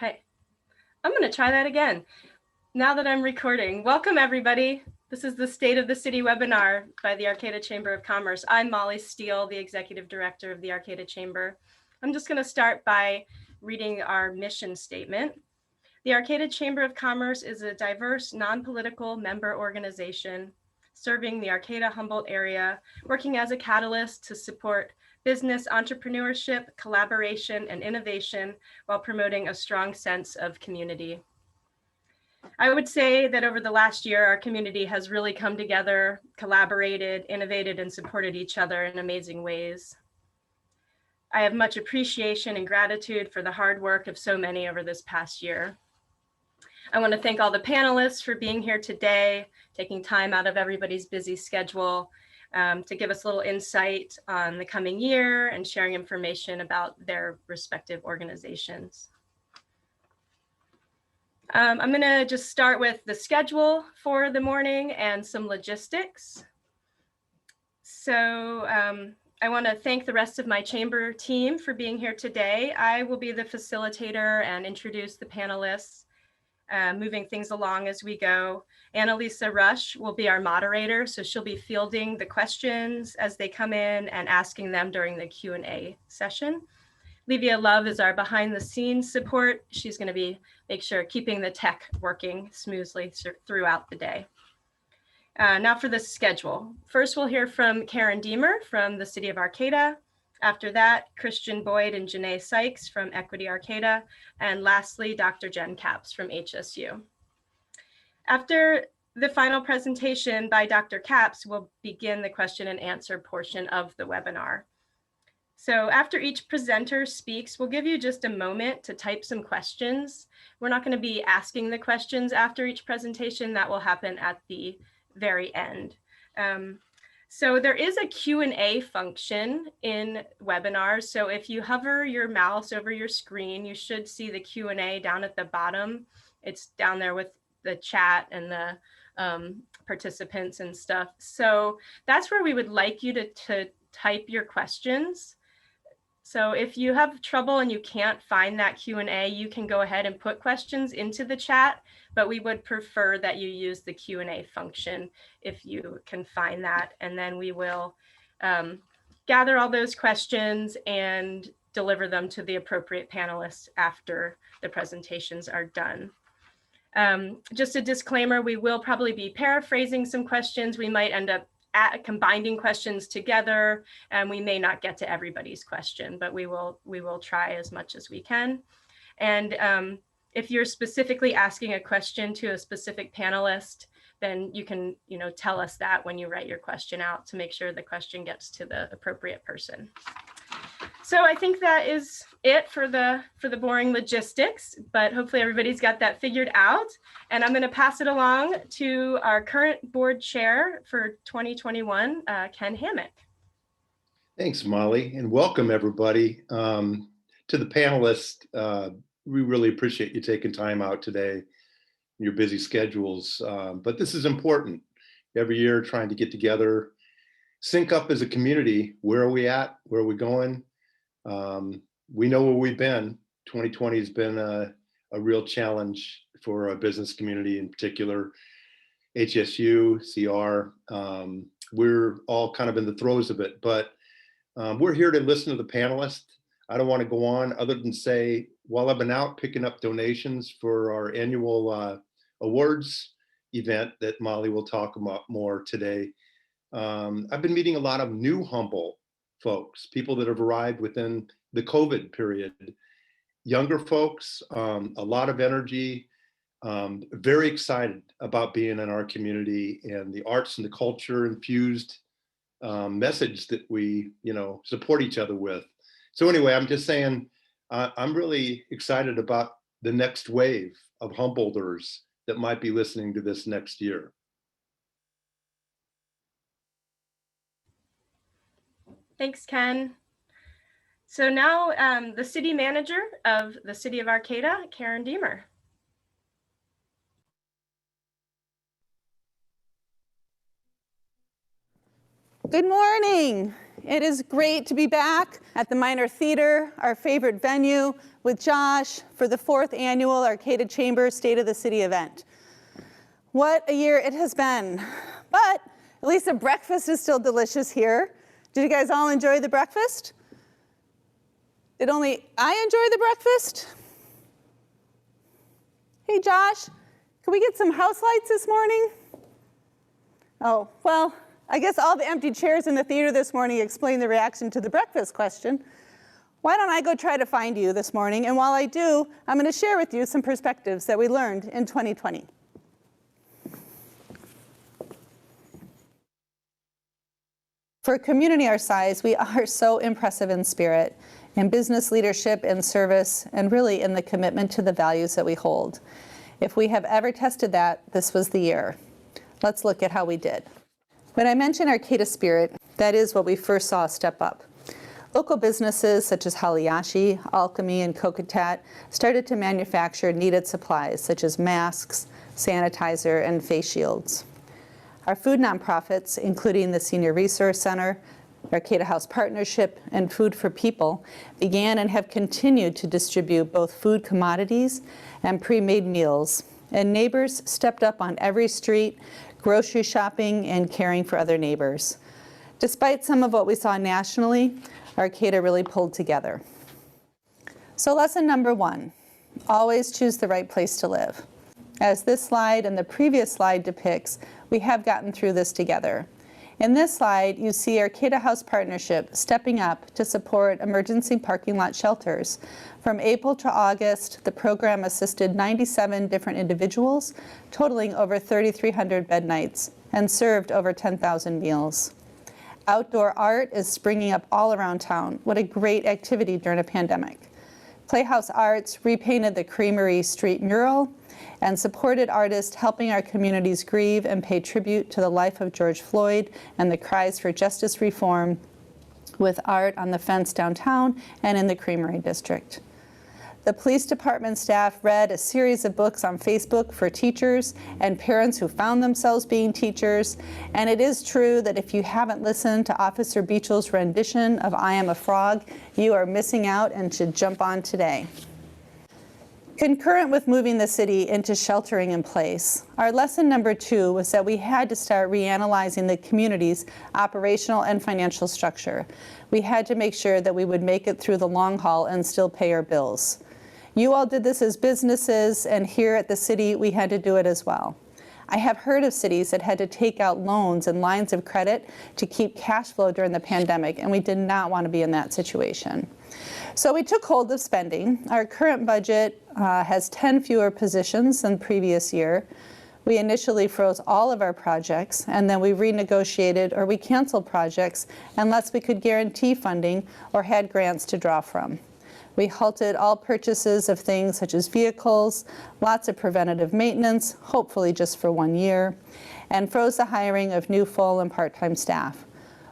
Okay, I'm going to try that again. Now that I'm recording, welcome everybody. This is the State of the City webinar by the Arcata Chamber of Commerce. I'm Molly Steele, the Executive Director of the Arcata Chamber. I'm just going to start by reading our mission statement. The Arcata Chamber of Commerce is a diverse, non-political member organization serving the Arcata Humboldt area, working as a catalyst to support business entrepreneurship, collaboration, and innovation while promoting a strong sense of community. I would say that over the last year, our community has really come together, collaborated, innovated, and supported each other in amazing ways. I have much appreciation and gratitude for the hard work of so many over this past year. I want to thank all the panelists for being here today, taking time out of everybody's busy schedule to give us a little insight on the coming year and sharing information about their respective organizations. I'm going to just start with the schedule for the morning and some logistics. So I want to thank the rest of my chamber team for being here today. I will be the facilitator and introduce the panelists, moving things along as we go. Annalisa Rush will be our moderator, so she'll be fielding the questions as they come in and asking them during the Q&A session. Livia Love is our behind the scenes support. She's going to make sure keeping the tech working smoothly throughout the day. Now for the schedule. First, we'll hear from Karen Diemer from the City of Arcata. After that, Christian Boyd and Janae Sykes from Equity Arcata. And lastly, Dr. Jen Capps from HSU. After the final presentation by Dr. Capps, we'll begin the question and answer portion of the webinar. So after each presenter speaks, we'll give you just a moment to type some questions. We're not going to be asking the questions after each presentation. That will happen at the very end. So there is a Q&A function in webinars. So if you hover your mouse over your screen, you should see the Q&A down at the bottom. It's down there with the chat and the participants and stuff. So that's where we would like you to type your questions. So if you have trouble and you can't find that Q&A, you can go ahead and put questions into the chat, but we would prefer that you use the Q&A function if you can find that. And then we will gather all those questions and deliver them to the appropriate panelists after the presentations are done. Just a disclaimer, we will probably be paraphrasing some questions. We might end up combining questions together, and we may not get to everybody's question, but we will try as much as we can. And if you're specifically asking a question to a specific panelist, then you can tell us that when you write your question out to make sure the question gets to the appropriate person. So I think that is it for the boring logistics, but hopefully everybody's got that figured out. And I'm going to pass it along to our current board chair for 2021, Ken Hammock. Thanks, Molly, and welcome everybody. To the panelists, we really appreciate you taking time out today in your busy schedules, but this is important. Every year trying to get together, sync up as a community. Where are we at? Where are we going? We know where we've been. 2020 has been a real challenge for our business community, in particular, HSU, CR. We're all kind of in the throes of it, but we're here to listen to the panelists. I don't want to go on other than say, while I've been out picking up donations for our annual awards event that Molly will talk about more today, I've been meeting a lot of new Humboldt folks, people that have arrived within the COVID period, younger folks, a lot of energy, very excited about being in our community and the arts and the culture infused message that we, support each other with. So anyway, I'm just saying, I'm really excited about the next wave of Humboldters that might be listening to this next year. Thanks, Ken. So now the city manager of the City of Arcata, Karen Diemer. Good morning. It is great to be back at the Minor Theater, our favorite venue, with Josh for the 4th annual Arcata Chamber State of the City event. What a year it has been. But at least the breakfast is still delicious here. Did you guys all enjoy the breakfast? Did only I enjoy the breakfast? Hey Josh, can we get some house lights this morning? Oh, well, I guess all the empty chairs in the theater this morning explain the reaction to the breakfast question. Why don't I go try to find you this morning, and while I do, I'm going to share with you some perspectives that we learned in 2020. For a community our size, we are so impressive in spirit, in business leadership, in service, and really in the commitment to the values that we hold. If we have ever tested that, this was the year. Let's look at how we did. When I mention Arcata spirit, that is what we first saw step up. Local businesses such as Haliyashi, Alchemy, and Kokatat started to manufacture needed supplies such as masks, sanitizer, and face shields. Our food nonprofits, including the Senior Resource Center, Arcata House Partnership, and Food for People, began and have continued to distribute both food commodities and pre-made meals. And neighbors stepped up on every street, grocery shopping and caring for other neighbors. Despite some of what we saw nationally, Arcata really pulled together. So lesson number 1, always choose the right place to live. As this slide and the previous slide depicts, we have gotten through this together. In this slide, you see Arcata House Partnership stepping up to support emergency parking lot shelters. From April to August, the program assisted 97 different individuals, totaling over 3,300 bed nights, and served over 10,000 meals. Outdoor art is springing up all around town. What a great activity during a pandemic. Playhouse Arts repainted the Creamery Street mural and supported artists helping our communities grieve and pay tribute to the life of George Floyd and the cries for justice reform with art on the fence downtown and in the Creamery District. The police department staff read a series of books on Facebook for teachers and parents who found themselves being teachers. And it is true that if you haven't listened to Officer Beachel's rendition of I Am a Frog, you are missing out and should jump on today. Concurrent with moving the city into sheltering in place, our lesson number 2 was that we had to start reanalyzing the community's operational and financial structure. We had to make sure that we would make it through the long haul and still pay our bills. You all did this as businesses, and here at the city, we had to do it as well. I have heard of cities that had to take out loans and lines of credit to keep cash flow during the pandemic, and we did not want to be in that situation. So we took hold of spending. Our current budget has 10 fewer positions than previous year. We initially froze all of our projects, and then we renegotiated or we canceled projects unless we could guarantee funding or had grants to draw from. We halted all purchases of things such as vehicles, lots of preventative maintenance, hopefully just for 1 year, and froze the hiring of new full and part-time staff.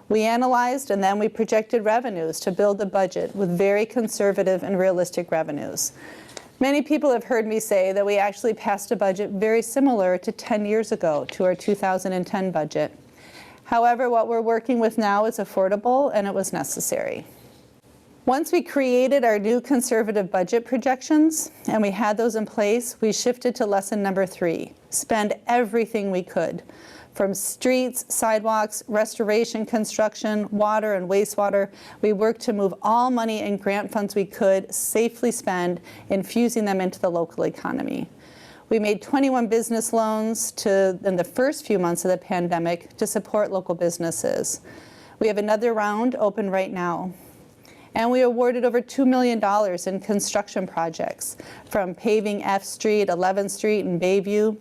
We analyzed and then we projected revenues to build the budget with very conservative and realistic revenues. Many people have heard me say that we actually passed a budget very similar to 10 years ago, to our 2010 budget. However, what we're working with now is affordable and it was necessary. Once we created our new conservative budget projections and we had those in place, we shifted to lesson number 3, spend everything we could. From streets, sidewalks, restoration, construction, water and wastewater, we worked to move all money and grant funds we could safely spend, infusing them into the local economy. We made 21 business loans in the first few months of the pandemic to support local businesses. We have another round open right now. And we awarded over $2 million in construction projects, from paving F Street, 11th Street, and Bayview,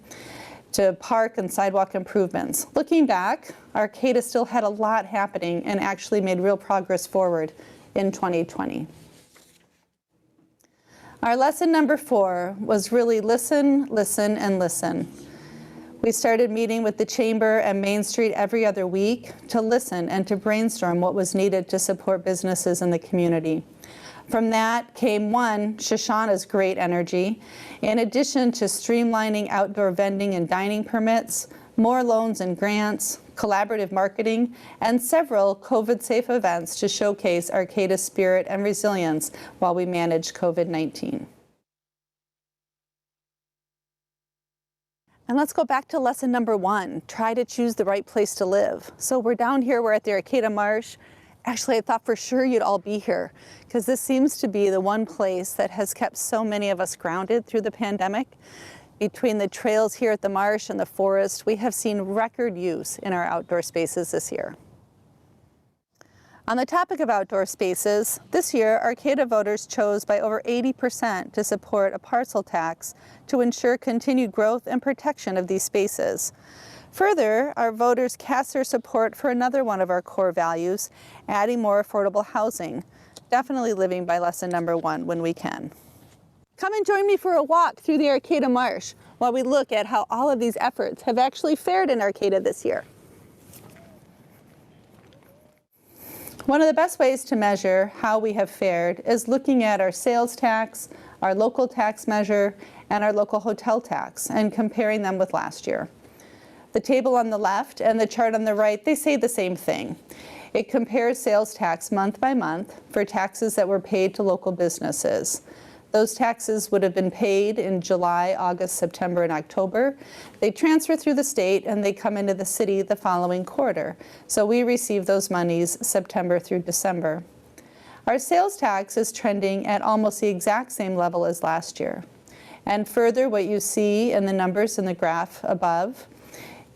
to park and sidewalk improvements. Looking back, Arcata still had a lot happening and actually made real progress forward in 2020. Our lesson number 4 was really listen, listen, and listen. We started meeting with the Chamber and Main Street every other week to listen and to brainstorm what was needed to support businesses in the community. From that came Shoshana's great energy. In addition to streamlining outdoor vending and dining permits, more loans and grants, collaborative marketing, and several COVID-safe events to showcase Arcata's spirit and resilience while we manage COVID-19. And let's go back to lesson number 1, try to choose the right place to live. So we're down here, we're at the Arcata Marsh. Actually, I thought for sure you'd all be here because this seems to be the one place that has kept so many of us grounded through the pandemic. Between the trails here at the marsh and the forest, we have seen record use in our outdoor spaces this year. On the topic of outdoor spaces, this year, Arcata voters chose by over 80% to support a parcel tax to ensure continued growth and protection of these spaces. Further, our voters cast their support for another one of our core values, adding more affordable housing. Definitely living by lesson number 1 when we can. Come and join me for a walk through the Arcata Marsh while we look at how all of these efforts have actually fared in Arcata this year. One of the best ways to measure how we have fared is looking at our sales tax, our local tax measure, and our local hotel tax, and comparing them with last year. The table on the left and the chart on the right, they say the same thing. It compares sales tax month by month for taxes that were paid to local businesses. Those taxes would have been paid in July, August, September, and October. They transfer through the state and they come into the city the following quarter. So we receive those monies September through December. Our sales tax is trending at almost the exact same level as last year. And further, what you see in the numbers in the graph above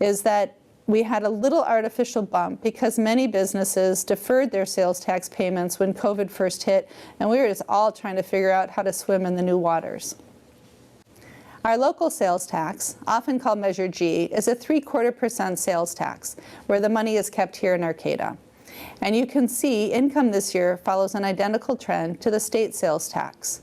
is that we had a little artificial bump because many businesses deferred their sales tax payments when COVID first hit, and we were just all trying to figure out how to swim in the new waters. Our local sales tax, often called Measure G, is a 0.75% sales tax, where the money is kept here in Arcata. And you can see income this year follows an identical trend to the state sales tax.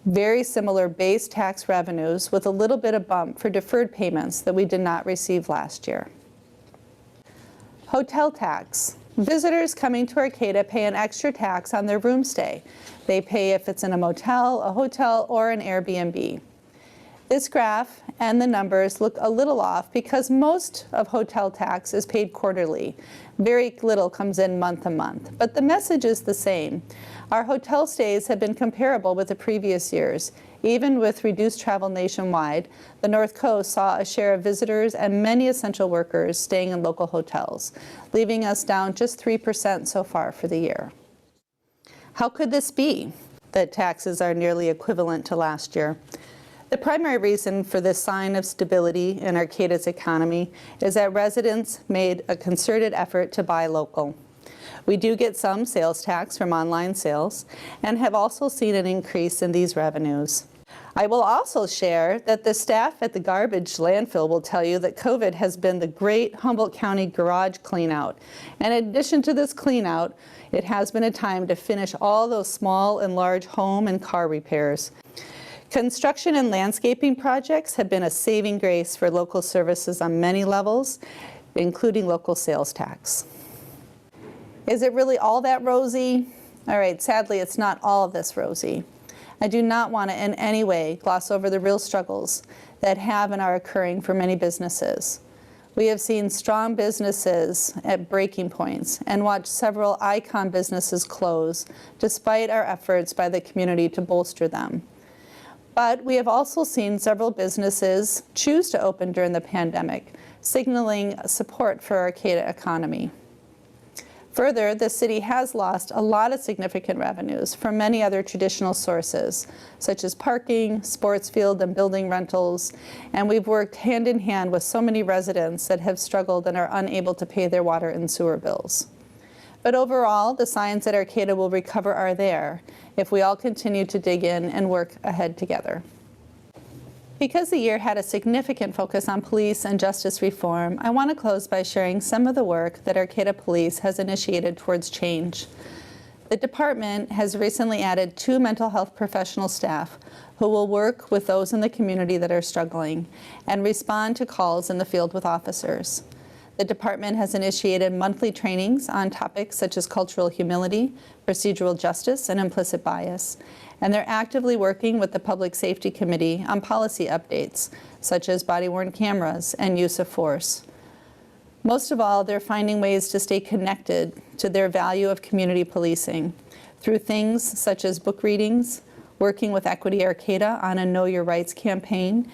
Very similar base tax revenues with a little bit of bump for deferred payments that we did not receive last year. Hotel tax. Visitors coming to Arcata pay an extra tax on their room stay. They pay if it's in a motel, a hotel, or an Airbnb. This graph and the numbers look a little off because most of hotel tax is paid quarterly. Very little comes in month to month, but the message is the same. Our hotel stays have been comparable with the previous years. Even with reduced travel nationwide, the North Coast saw a share of visitors and many essential workers staying in local hotels, leaving us down just 3% so far for the year. How could this be that taxes are nearly equivalent to last year? The primary reason for this sign of stability in Arcata's economy is that residents made a concerted effort to buy local. We do get some sales tax from online sales and have also seen an increase in these revenues. I will also share that the staff at the garbage landfill will tell you that COVID has been the great Humboldt County garage cleanout. And in addition to this cleanout, it has been a time to finish all those small and large home and car repairs. Construction and landscaping projects have been a saving grace for local services on many levels, including local sales tax. Is it really all that rosy? All right, sadly, it's not all of this rosy. I do not want to in any way gloss over the real struggles that have and are occurring for many businesses. We have seen strong businesses at breaking points and watched several icon businesses close, despite our efforts by the community to bolster them. But we have also seen several businesses choose to open during the pandemic, signaling support for our Arcata economy. Further, the city has lost a lot of significant revenues from many other traditional sources, such as parking, sports field and building rentals, and we've worked hand in hand with so many residents that have struggled and are unable to pay their water and sewer bills. But overall, the signs that Arcata will recover are there if we all continue to dig in and work ahead together. Because the year had a significant focus on police and justice reform, I want to close by sharing some of the work that Arcata Police has initiated towards change. The department has recently added 2 mental health professional staff who will work with those in the community that are struggling and respond to calls in the field with officers. The department has initiated monthly trainings on topics such as cultural humility, procedural justice, and implicit bias. And they're actively working with the Public Safety Committee on policy updates, such as body-worn cameras and use of force. Most of all, they're finding ways to stay connected to their value of community policing through things such as book readings, working with Equity Arcata on a Know Your Rights campaign,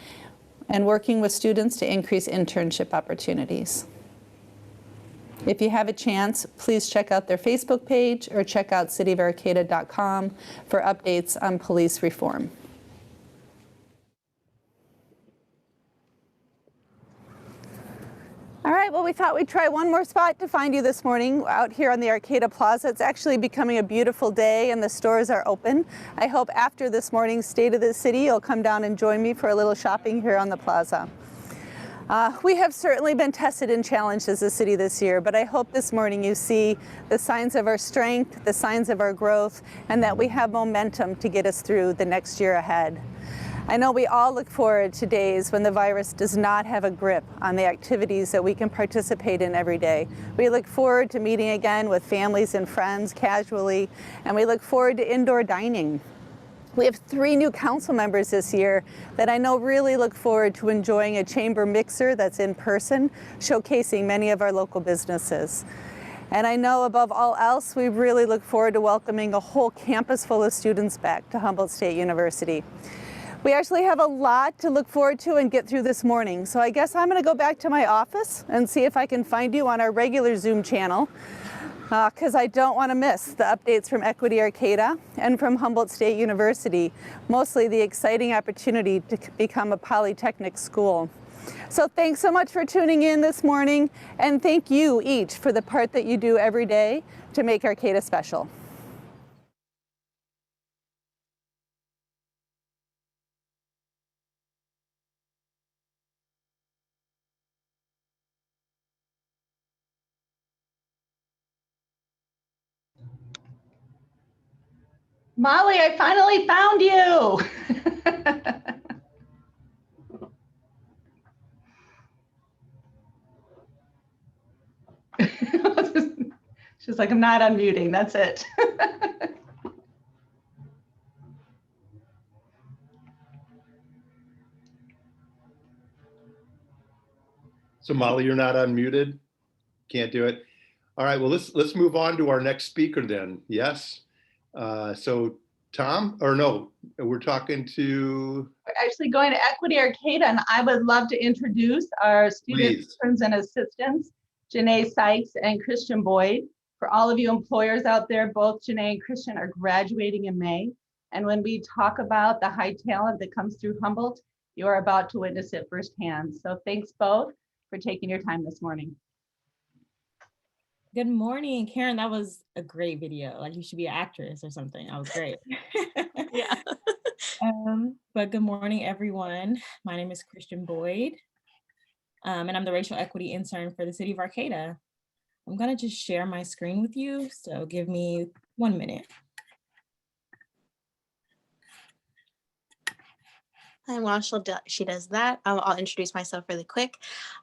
and working with students to increase internship opportunities. If you have a chance, please check out their Facebook page or check out cityofarcata.com for updates on police reform. All right, well, we thought we'd try one more spot to find you this morning out here on the Arcata Plaza. It's actually becoming a beautiful day and the stores are open. I hope after this morning's State of the City, you'll come down and join me for a little shopping here on the plaza. We have certainly been tested and challenged as a city this year, but I hope this morning you see the signs of our strength, the signs of our growth, and that we have momentum to get us through the next year ahead. I know we all look forward to days when the virus does not have a grip on the activities that we can participate in every day. We look forward to meeting again with families and friends casually, and we look forward to indoor dining. We have 3 new council members this year that I know really look forward to enjoying a chamber mixer that's in person, showcasing many of our local businesses. And I know above all else, we really look forward to welcoming a whole campus full of students back to Humboldt State University. We actually have a lot to look forward to and get through this morning. So I guess I'm gonna go back to my office and see if I can find you on our regular Zoom channel, because I don't want to miss the updates from Equity Arcata and from Humboldt State University, mostly the exciting opportunity to become a polytechnic school. So thanks so much for tuning in this morning, and thank you each for the part that you do every day to make Arcata special. Molly, I finally found you. She's like, I'm not unmuting, that's it. So Molly, you're not unmuted? Can't do it. All right, well, let's move on to our next speaker then. Yes. So Tom, or no, we're talking to. We're actually going to Equity Arcata, and I would love to introduce our student interns and assistants, Janae Sykes and Christian Boyd. For all of you employers out there, both Janae and Christian are graduating in May. And when we talk about the high talent that comes through Humboldt, you are about to witness it firsthand. So thanks both for taking your time this morning. Good morning, Karen. That was a great video. Like, you should be an actress or something. That was great. Yeah. But good morning, everyone. My name is Christian Boyd, and I'm the racial equity intern for the City of Arcata. I'm gonna just share my screen with you, so give me 1 minute. And while she does that, I'll introduce myself really quick.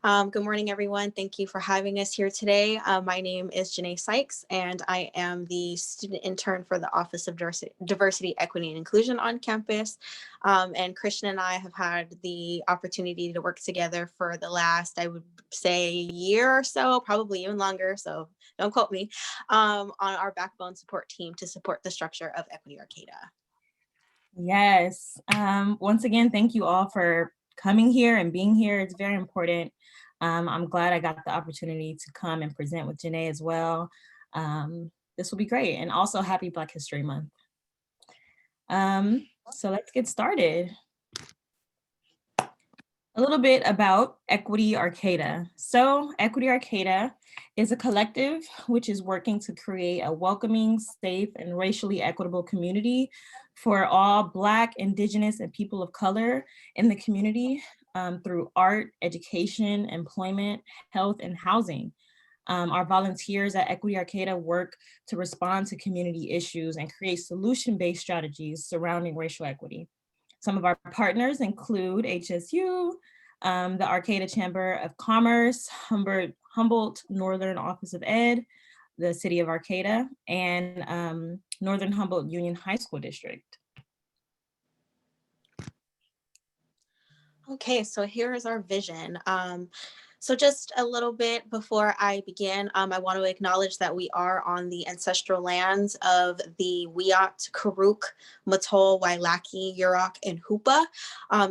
Good morning, everyone. Thank you for having us here today. My name is Janae Sykes, and I am the student intern for the Office of Diversity, Equity, and Inclusion on campus. And Christian and I have had the opportunity to work together for the last, I would say, year or so, probably even longer, so don't quote me, on our backbone support team to support the structure of Equity Arcata. Yes. Once again, thank you all for coming here and being here. It's very important. I'm glad I got the opportunity to come and present with Janae as well. This will be great. And also happy Black History Month. So let's get started. A little bit about Equity Arcata. So Equity Arcata is a collective which is working to create a welcoming, safe, and racially equitable community for all Black, Indigenous, and people of color in the community through art, education, employment, health, and housing. Our volunteers at Equity Arcata work to respond to community issues and create solution-based strategies surrounding racial equity. Some of our partners include HSU, the Arcata Chamber of Commerce, Humboldt Northern Office of Ed, the City of Arcata, and Northern Humboldt Union High School District. Okay, so here is our vision. So just a little bit before I begin, I want to acknowledge that we are on the ancestral lands of the Wiyot, Karuk, Matol, Wailaki, Yurok, and Hoopa.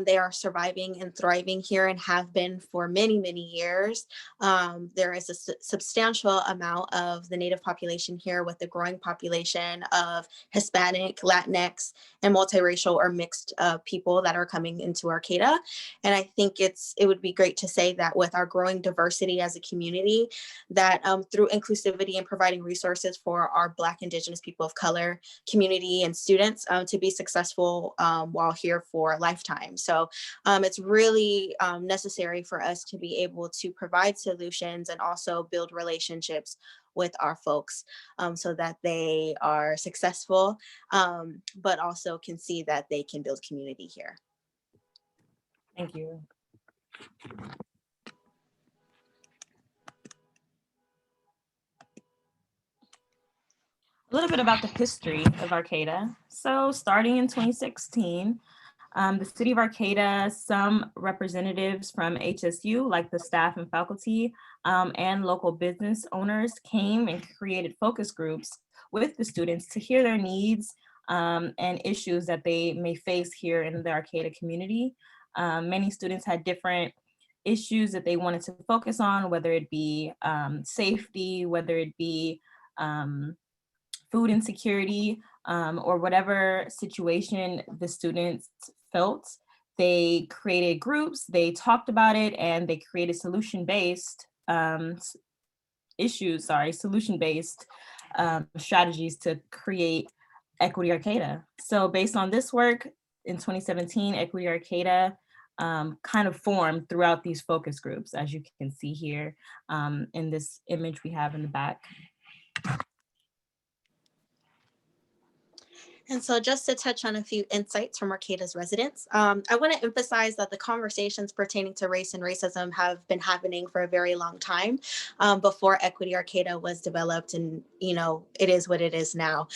They are surviving and thriving here and have been for many, many years. There is a substantial amount of the Native population here with the growing population of Hispanic, Latinx, and multiracial or mixed people that are coming into Arcata. And I think it would be great to say that with our growing diversity as a community, that through inclusivity and providing resources for our Black, Indigenous, people of color community and students to be successful while here for a lifetime. So it's really necessary for us to be able to provide solutions and also build relationships with our folks so that they are successful, but also can see that they can build community here. Thank you. A little bit about the history of Arcata. So starting in 2016, the City of Arcata, some representatives from HSU, like the staff and faculty, and local business owners came and created focus groups with the students to hear their needs and issues that they may face here in the Arcata community. Many students had different issues that they wanted to focus on, whether it be safety, whether it be food insecurity, or whatever situation the students felt. They created groups, they talked about it, and they created solution-based strategies to create Equity Arcata. So based on this work, in 2017, Equity Arcata kind of formed throughout these focus groups, as you can see here in this image we have in the back. And so just to touch on a few insights from Arcata's residents, I want to emphasize that the conversations pertaining to race and racism have been happening for a very long time before Equity Arcata was developed, and it is what it is now.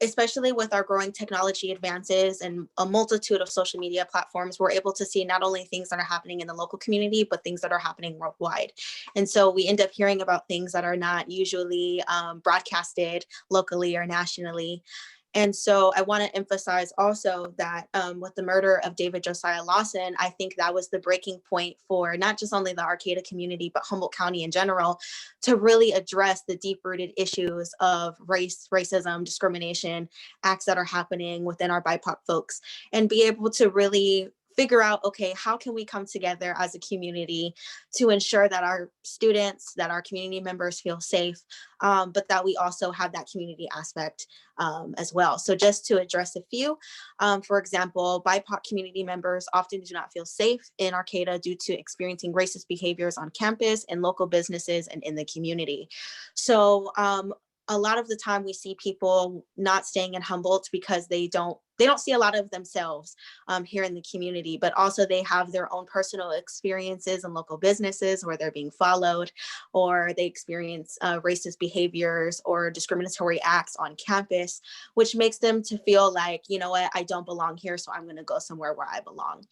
Especially with our growing technology advances and a multitude of social media platforms, we're able to see not only things that are happening in the local community, but things that are happening worldwide. And so we end up hearing about things that are not usually broadcasted locally or nationally. And so I want to emphasize also that with the murder of David Josiah Lawson, I think that was the breaking point for not just only the Arcata community, but Humboldt County in general, to really address the deep-rooted issues of race, racism, discrimination, acts that are happening within our BIPOC folks, and be able to really figure out, okay, how can we come together as a community to ensure that our students, that our community members feel safe, but that we also have that community aspect as well. So just to address a few, for example, BIPOC community members often do not feel safe in Arcata due to experiencing racist behaviors on campus and local businesses and in the community. So a lot of the time we see people not staying in Humboldt because they don't see a lot of themselves here in the community, but also they have their own personal experiences in local businesses where they're being followed, or they experience racist behaviors or discriminatory acts on campus, which makes them to feel like, you know what, I don't belong here, so I'm going to go somewhere where I belong.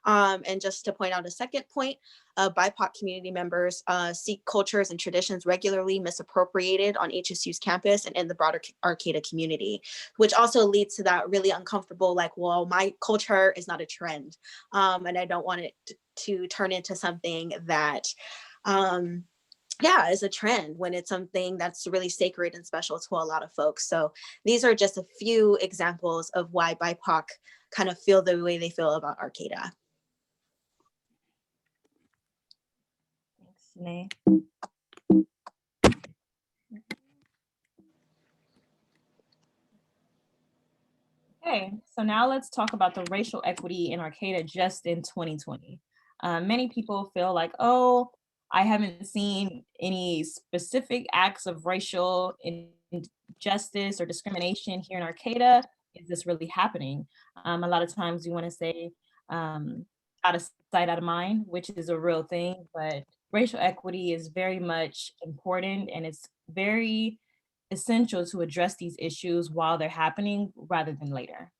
And just to point out a second point, BIPOC community members seek cultures and traditions regularly misappropriated on HSU's campus and in the broader Arcata community, which also leads to that really uncomfortable, like, well, my culture is not a trend, and I don't want it to turn into something that is a trend when it's something that's really sacred and special to a lot of folks. So these are just a few examples of why BIPOC kind of feel the way they feel about Arcata. Janae. Okay, so now let's talk about the racial equity in Arcata just in 2020. Many people feel like, oh, I haven't seen any specific acts of racial injustice or discrimination here in Arcata. Is this really happening? A lot of times you want to say out of sight, out of mind, which is a real thing, but racial equity is very much important, and it's very essential to address these issues while they're happening rather than later.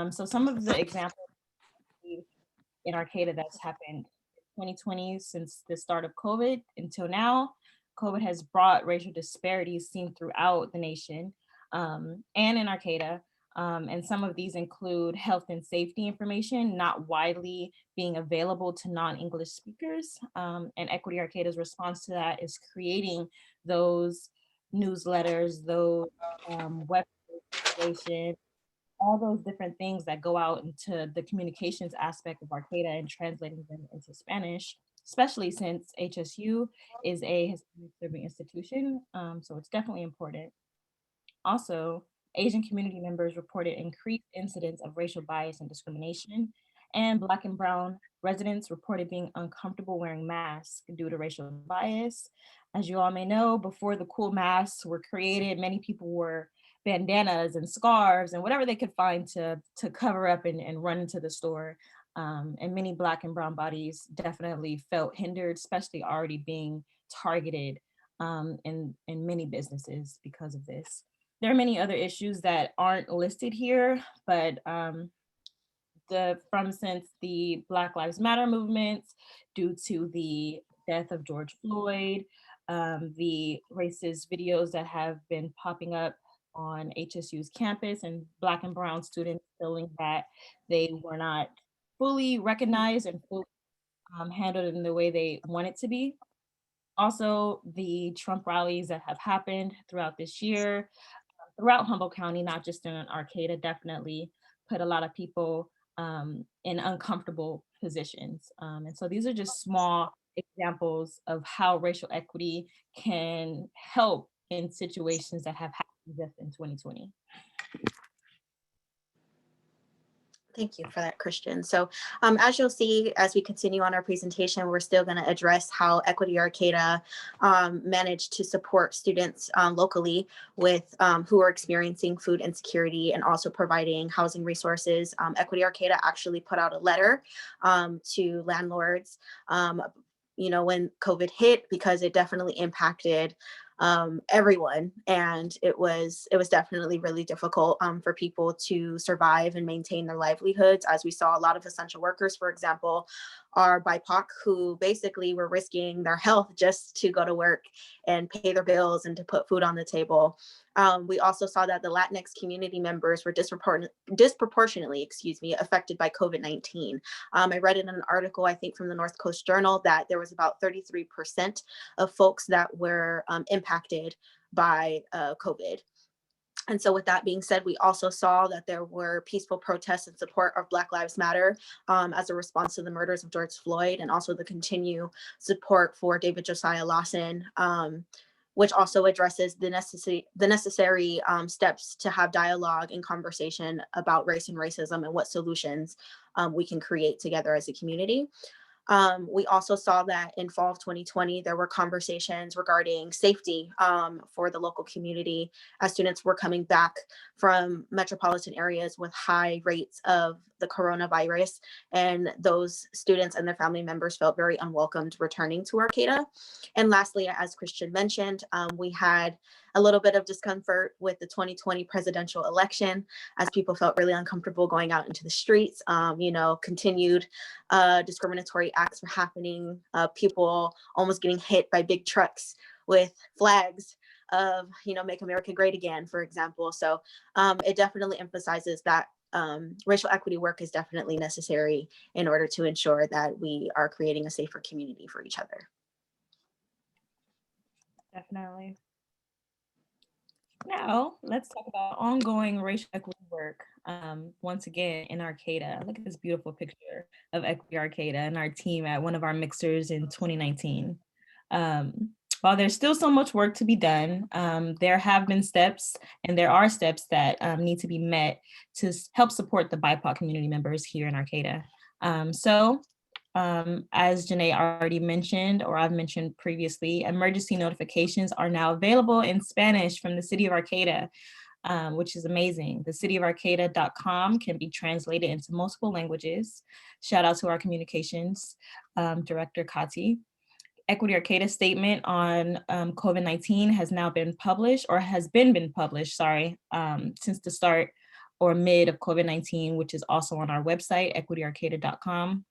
So some of the examples in Arcata that's happened 2020, since the start of COVID until now, COVID has brought racial disparities seen throughout the nation and in Arcata. And some of these include health and safety information not widely being available to non-English speakers. And Equity Arcata's response to that is creating those newsletters, those web circulation, all those different things that go out into the communications aspect of Arcata and translating them into Spanish, especially since HSU is a Hispanic serving institution. So it's definitely important. Also, Asian community members reported increased incidents of racial bias and discrimination, and Black and Brown residents reported being uncomfortable wearing masks due to racial bias. As you all may know, before the cool masks were created, many people wore bandanas and scarves and whatever they could find to cover up and run into the store. And many Black and Brown bodies definitely felt hindered, especially already being targeted in many businesses because of this. There are many other issues that aren't listed here, but since the Black Lives Matter movements, due to the death of George Floyd, the racist videos that have been popping up on HSU's campus, and Black and Brown students feeling that they were not fully recognized and fully handled in the way they want it to be. Also, the Trump rallies that have happened throughout this year, throughout Humboldt County, not just in Arcata, definitely put a lot of people in uncomfortable positions. And so these are just small examples of how racial equity can help in situations that have happened just in 2020. Thank you for that, Christian. So as you'll see, as we continue on our presentation, we're still going to address how Equity Arcata managed to support students locally with who are experiencing food insecurity and also providing housing resources. Equity Arcata actually put out a letter to landlords, when COVID hit, because it definitely impacted everyone, and it was definitely really difficult for people to survive and maintain their livelihoods. As we saw, a lot of essential workers, for example, are BIPOC, who basically were risking their health just to go to work and pay their bills and to put food on the table. We also saw that the Latinx community members were disproportionately, affected by COVID-19. I read in an article, I think from the North Coast Journal, that there was about 33% of folks that were impacted by COVID. And so with that being said, we also saw that there were peaceful protests in support of Black Lives Matter as a response to the murders of George Floyd, and also the continued support for David Josiah Lawson, which also addresses the necessary steps to have dialogue and conversation about race and racism and what solutions we can create together as a community. We also saw that in fall of 2020, there were conversations regarding safety for the local community as students were coming back from metropolitan areas with high rates of the coronavirus, and those students and their family members felt very unwelcomed returning to Arcata. And lastly, as Christian mentioned, we had a little bit of discomfort with the 2020 presidential election, as people felt really uncomfortable going out into the streets. Continued discriminatory acts were happening, people almost getting hit by big trucks with flags of, Make America Great Again, for example. So it definitely emphasizes that racial equity work is definitely necessary in order to ensure that we are creating a safer community for each other. Definitely. Now, let's talk about ongoing racial equity work. Once again, in Arcata. Look at this beautiful picture of Equity Arcata and our team at one of our mixers in 2019. While there's still so much work to be done, there have been steps, and there are steps that need to be met to help support the BIPOC community members here in Arcata. As Janae already mentioned, or I've mentioned previously, emergency notifications are now available in Spanish from the City of Arcata, which is amazing. The cityofarcata.com can be translated into multiple languages. Shout out to our communications director, Kati. Equity Arcata's statement on COVID-19 has now been published, or has been published, since the start or mid of COVID-19, which is also on our website, equityorcata.com.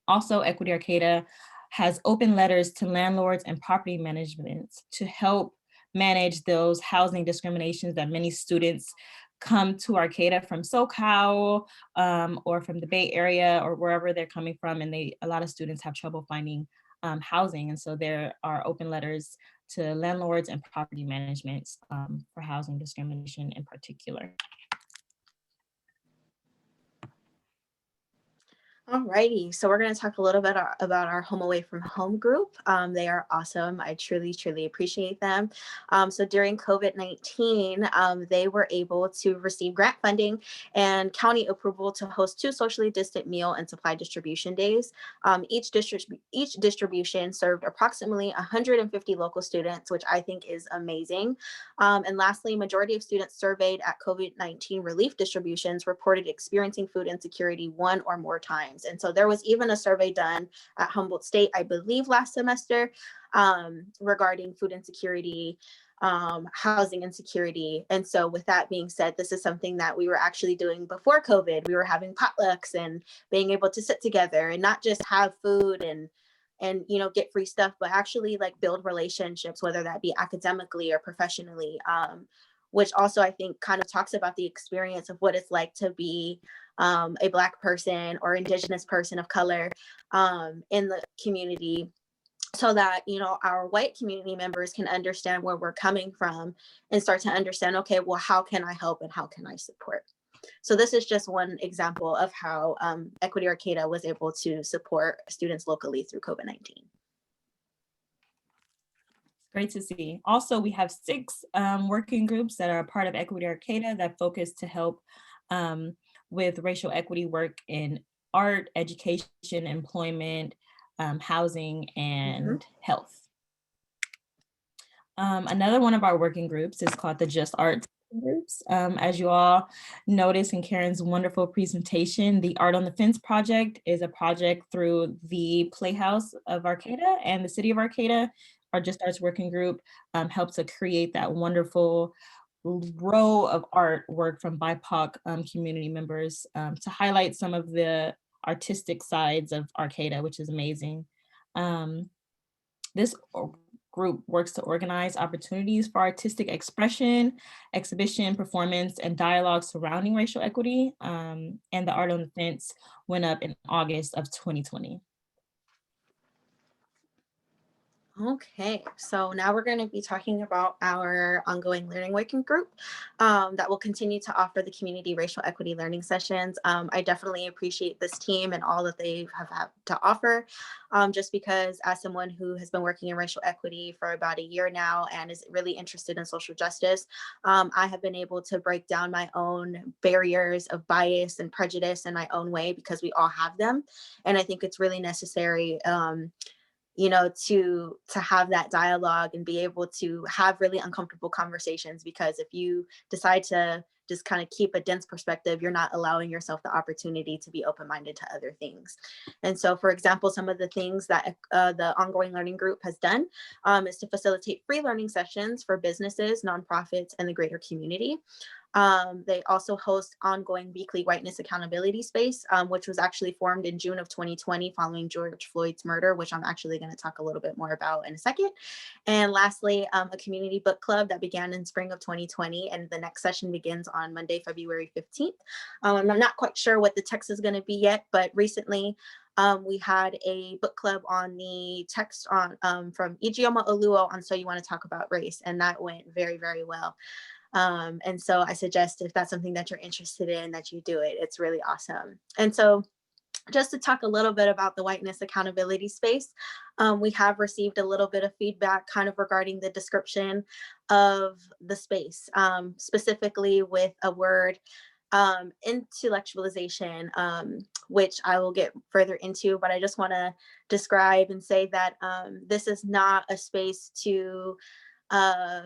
Also, Equity Arcata has open letters to landlords and property management to help manage those housing discriminations that many students come to Arcata from SoCal or from the Bay Area or wherever they're coming from, and a lot of students have trouble finding housing. And so there are open letters to landlords and property management for housing discrimination in particular. Alrighty, so we're going to talk a little bit about our Home Away from Home group. They are awesome. I truly, truly appreciate them. So during COVID-19, they were able to receive grant funding and county approval to host 2 socially distant meal and supply distribution days. Each distribution served approximately 150 local students, which I think is amazing. And lastly, majority of students surveyed at COVID-19 relief distributions reported experiencing food insecurity 1 or more times. And so there was even a survey done at Humboldt State, I believe last semester, regarding food insecurity, housing insecurity. And so with that being said, this is something that we were actually doing before COVID. We were having potlucks and being able to sit together and not just have food and get free stuff, but actually like build relationships, whether that be academically or professionally, which also I think kind of talks about the experience of what it's like to be a Black person or Indigenous person of color in the community, so that our white community members can understand where we're coming from and start to understand, okay, well, how can I help and how can I support? So this is just one example of how Equity Arcata was able to support students locally through COVID-19. Great to see. Also, we have 6 working groups that are a part of Equity Arcata that focus to help with racial equity work in art, education, employment, housing, and health. Another one of our working groups is called the Just Arts groups. As you all noticed in Karen's wonderful presentation, the Art on the Fence project is a project through the Playhouse of Arcata and the City of Arcata. Our Just Arts working group helped to create that wonderful row of artwork from BIPOC community members to highlight some of the artistic sides of Arcata, which is amazing. This group works to organize opportunities for artistic expression, exhibition, performance, and dialogue surrounding racial equity. And the Art on the Fence went up in August of 2020. Okay, so now we're going to be talking about our ongoing learning working group that will continue to offer the community racial equity learning sessions. I definitely appreciate this team and all that they have had to offer, just because as someone who has been working in racial equity for about a year now and is really interested in social justice, I have been able to break down my own barriers of bias and prejudice in my own way, because we all have them. And I think it's really necessary to have that dialogue and be able to have really uncomfortable conversations, because if you decide to just kind of keep a dense perspective, you're not allowing yourself the opportunity to be open-minded to other things. And so, for example, some of the things that the ongoing learning group has done is to facilitate free learning sessions for businesses, nonprofits, and the greater community. They also host ongoing weekly whiteness accountability space, which was actually formed in June of 2020 following George Floyd's murder, which I'm actually going to talk a little bit more about in a second. And lastly, a community book club that began in spring of 2020, and the next session begins on Monday, February 15th. I'm not quite sure what the text is going to be yet, but recently we had a book club on the text from Ijeoma Oluo on So You Want to Talk About Race, and that went very, very well. And so I suggest if that's something that you're interested in, that you do it. It's really awesome. And so just to talk a little bit about the whiteness accountability space, we have received a little bit of feedback kind of regarding the description of the space, specifically with a word, intellectualization, which I will get further into, but I just want to describe and say that this is not a space to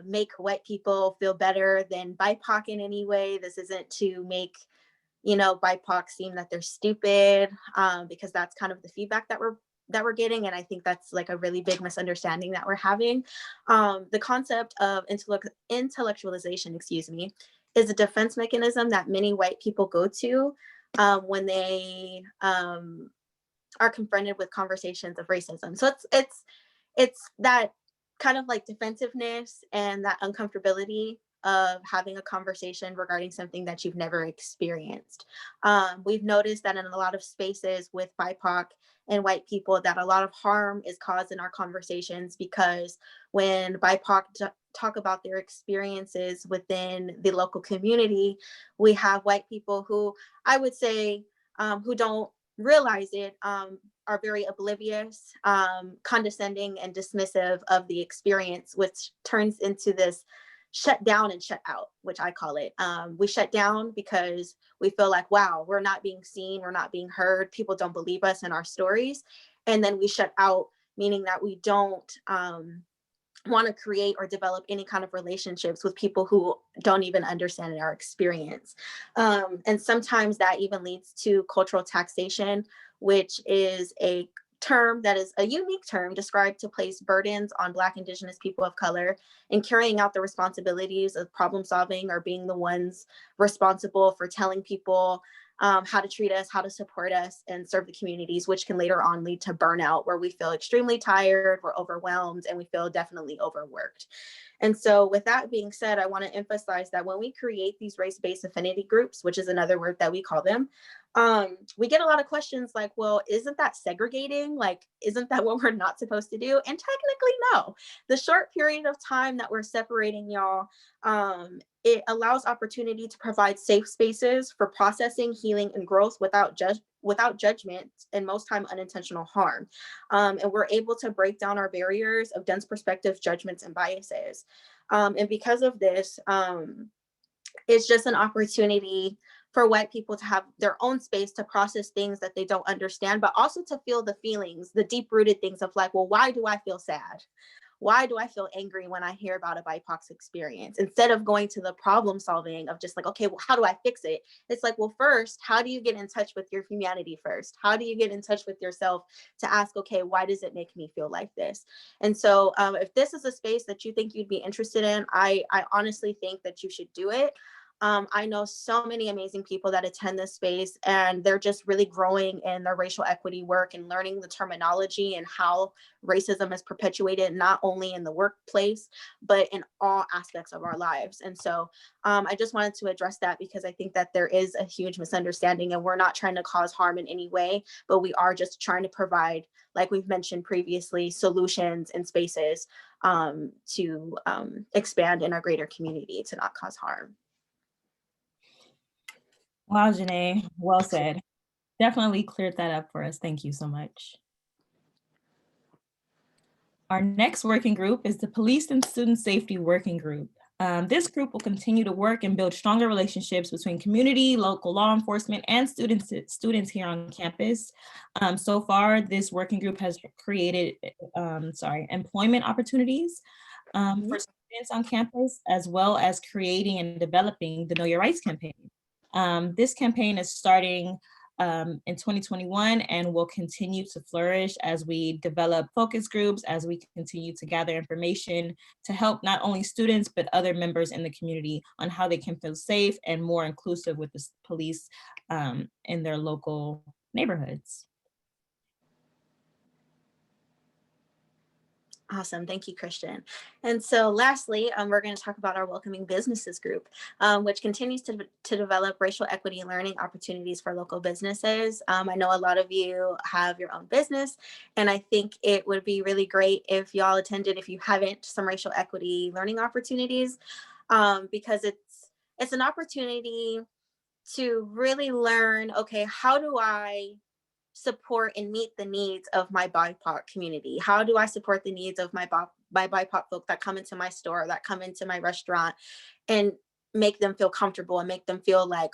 make white people feel better than BIPOC in any way. This isn't to make, BIPOC seem that they're stupid, because that's kind of the feedback that we're getting. And I think that's like a really big misunderstanding that we're having. The concept of intellectualization, is a defense mechanism that many white people go to when they are confronted with conversations of racism. So it's that kind of like defensiveness and that uncomfortability of having a conversation regarding something that you've never experienced. We've noticed that in a lot of spaces with BIPOC and white people that a lot of harm is caused in our conversations, because when BIPOC talk about their experiences within the local community, we have white people who I would say who don't realize it, are very oblivious, condescending, and dismissive of the experience, which turns into this shut down and shut out, which I call it. We shut down because we feel like, wow, we're not being seen, we're not being heard, people don't believe us in our stories. And then we shut out, meaning that we don't want to create or develop any kind of relationships with people who don't even understand our experience. And sometimes that even leads to cultural taxation, which is a term that is a unique term described to place burdens on Black, Indigenous people of color in carrying out the responsibilities of problem solving, or being the ones responsible for telling people how to treat us, how to support us, and serve the communities, which can later on lead to burnout, where we feel extremely tired, we're overwhelmed, and we feel definitely overworked. And so with that being said, I want to emphasize that when we create these race-based affinity groups, which is another word that we call them, we get a lot of questions like, well, isn't that segregating? Like, isn't that what we're not supposed to do? And technically, no. The short period of time that we're separating y'all, it allows opportunity to provide safe spaces for processing, healing, and growth without judgment, and most time unintentional harm. And we're able to break down our barriers of dense perspectives, judgments, and biases. And because of this, it's just an opportunity for white people to have their own space to process things that they don't understand, but also to feel the feelings, the deep-rooted things of like, well, why do I feel sad? Why do I feel angry when I hear about a BIPOC experience? Instead of going to the problem solving of just like, okay, well, how do I fix it? It's like, well, first, how do you get in touch with your humanity first? How do you get in touch with yourself to ask, okay, why does it make me feel like this? And so if this is a space that you think you'd be interested in, I honestly think that you should do it. I know so many amazing people that attend this space, and they're just really growing in their racial equity work and learning the terminology and how racism is perpetuated, not only in the workplace, but in all aspects of our lives. And so I just wanted to address that, because I think that there is a huge misunderstanding, and we're not trying to cause harm in any way, but we are just trying to provide, like we've mentioned previously, solutions and spaces to expand in our greater community to not cause harm. Wow, Janae, well said. Definitely cleared that up for us. Thank you so much. Our next working group is the Police and Student Safety Working Group. This group will continue to work and build stronger relationships between community, local law enforcement, and students here on campus. So far, this working group has created employment opportunities for students on campus, as well as creating and developing the Know Your Rights campaign. This campaign is starting in 2021 and will continue to flourish as we develop focus groups, as we continue to gather information to help not only students, but other members in the community on how they can feel safe and more inclusive with the police in their local neighborhoods. Awesome. Thank you, Christian. And so lastly, we're going to talk about our Welcoming Businesses group, which continues to develop racial equity learning opportunities for local businesses. I know a lot of you have your own business, and I think it would be really great if y'all attended, if you haven't, some racial equity learning opportunities, because it's an opportunity to really learn, okay, how do I support and meet the needs of my BIPOC community? How do I support the needs of my BIPOC folk that come into my store, that come into my restaurant, and make them feel comfortable and make them feel like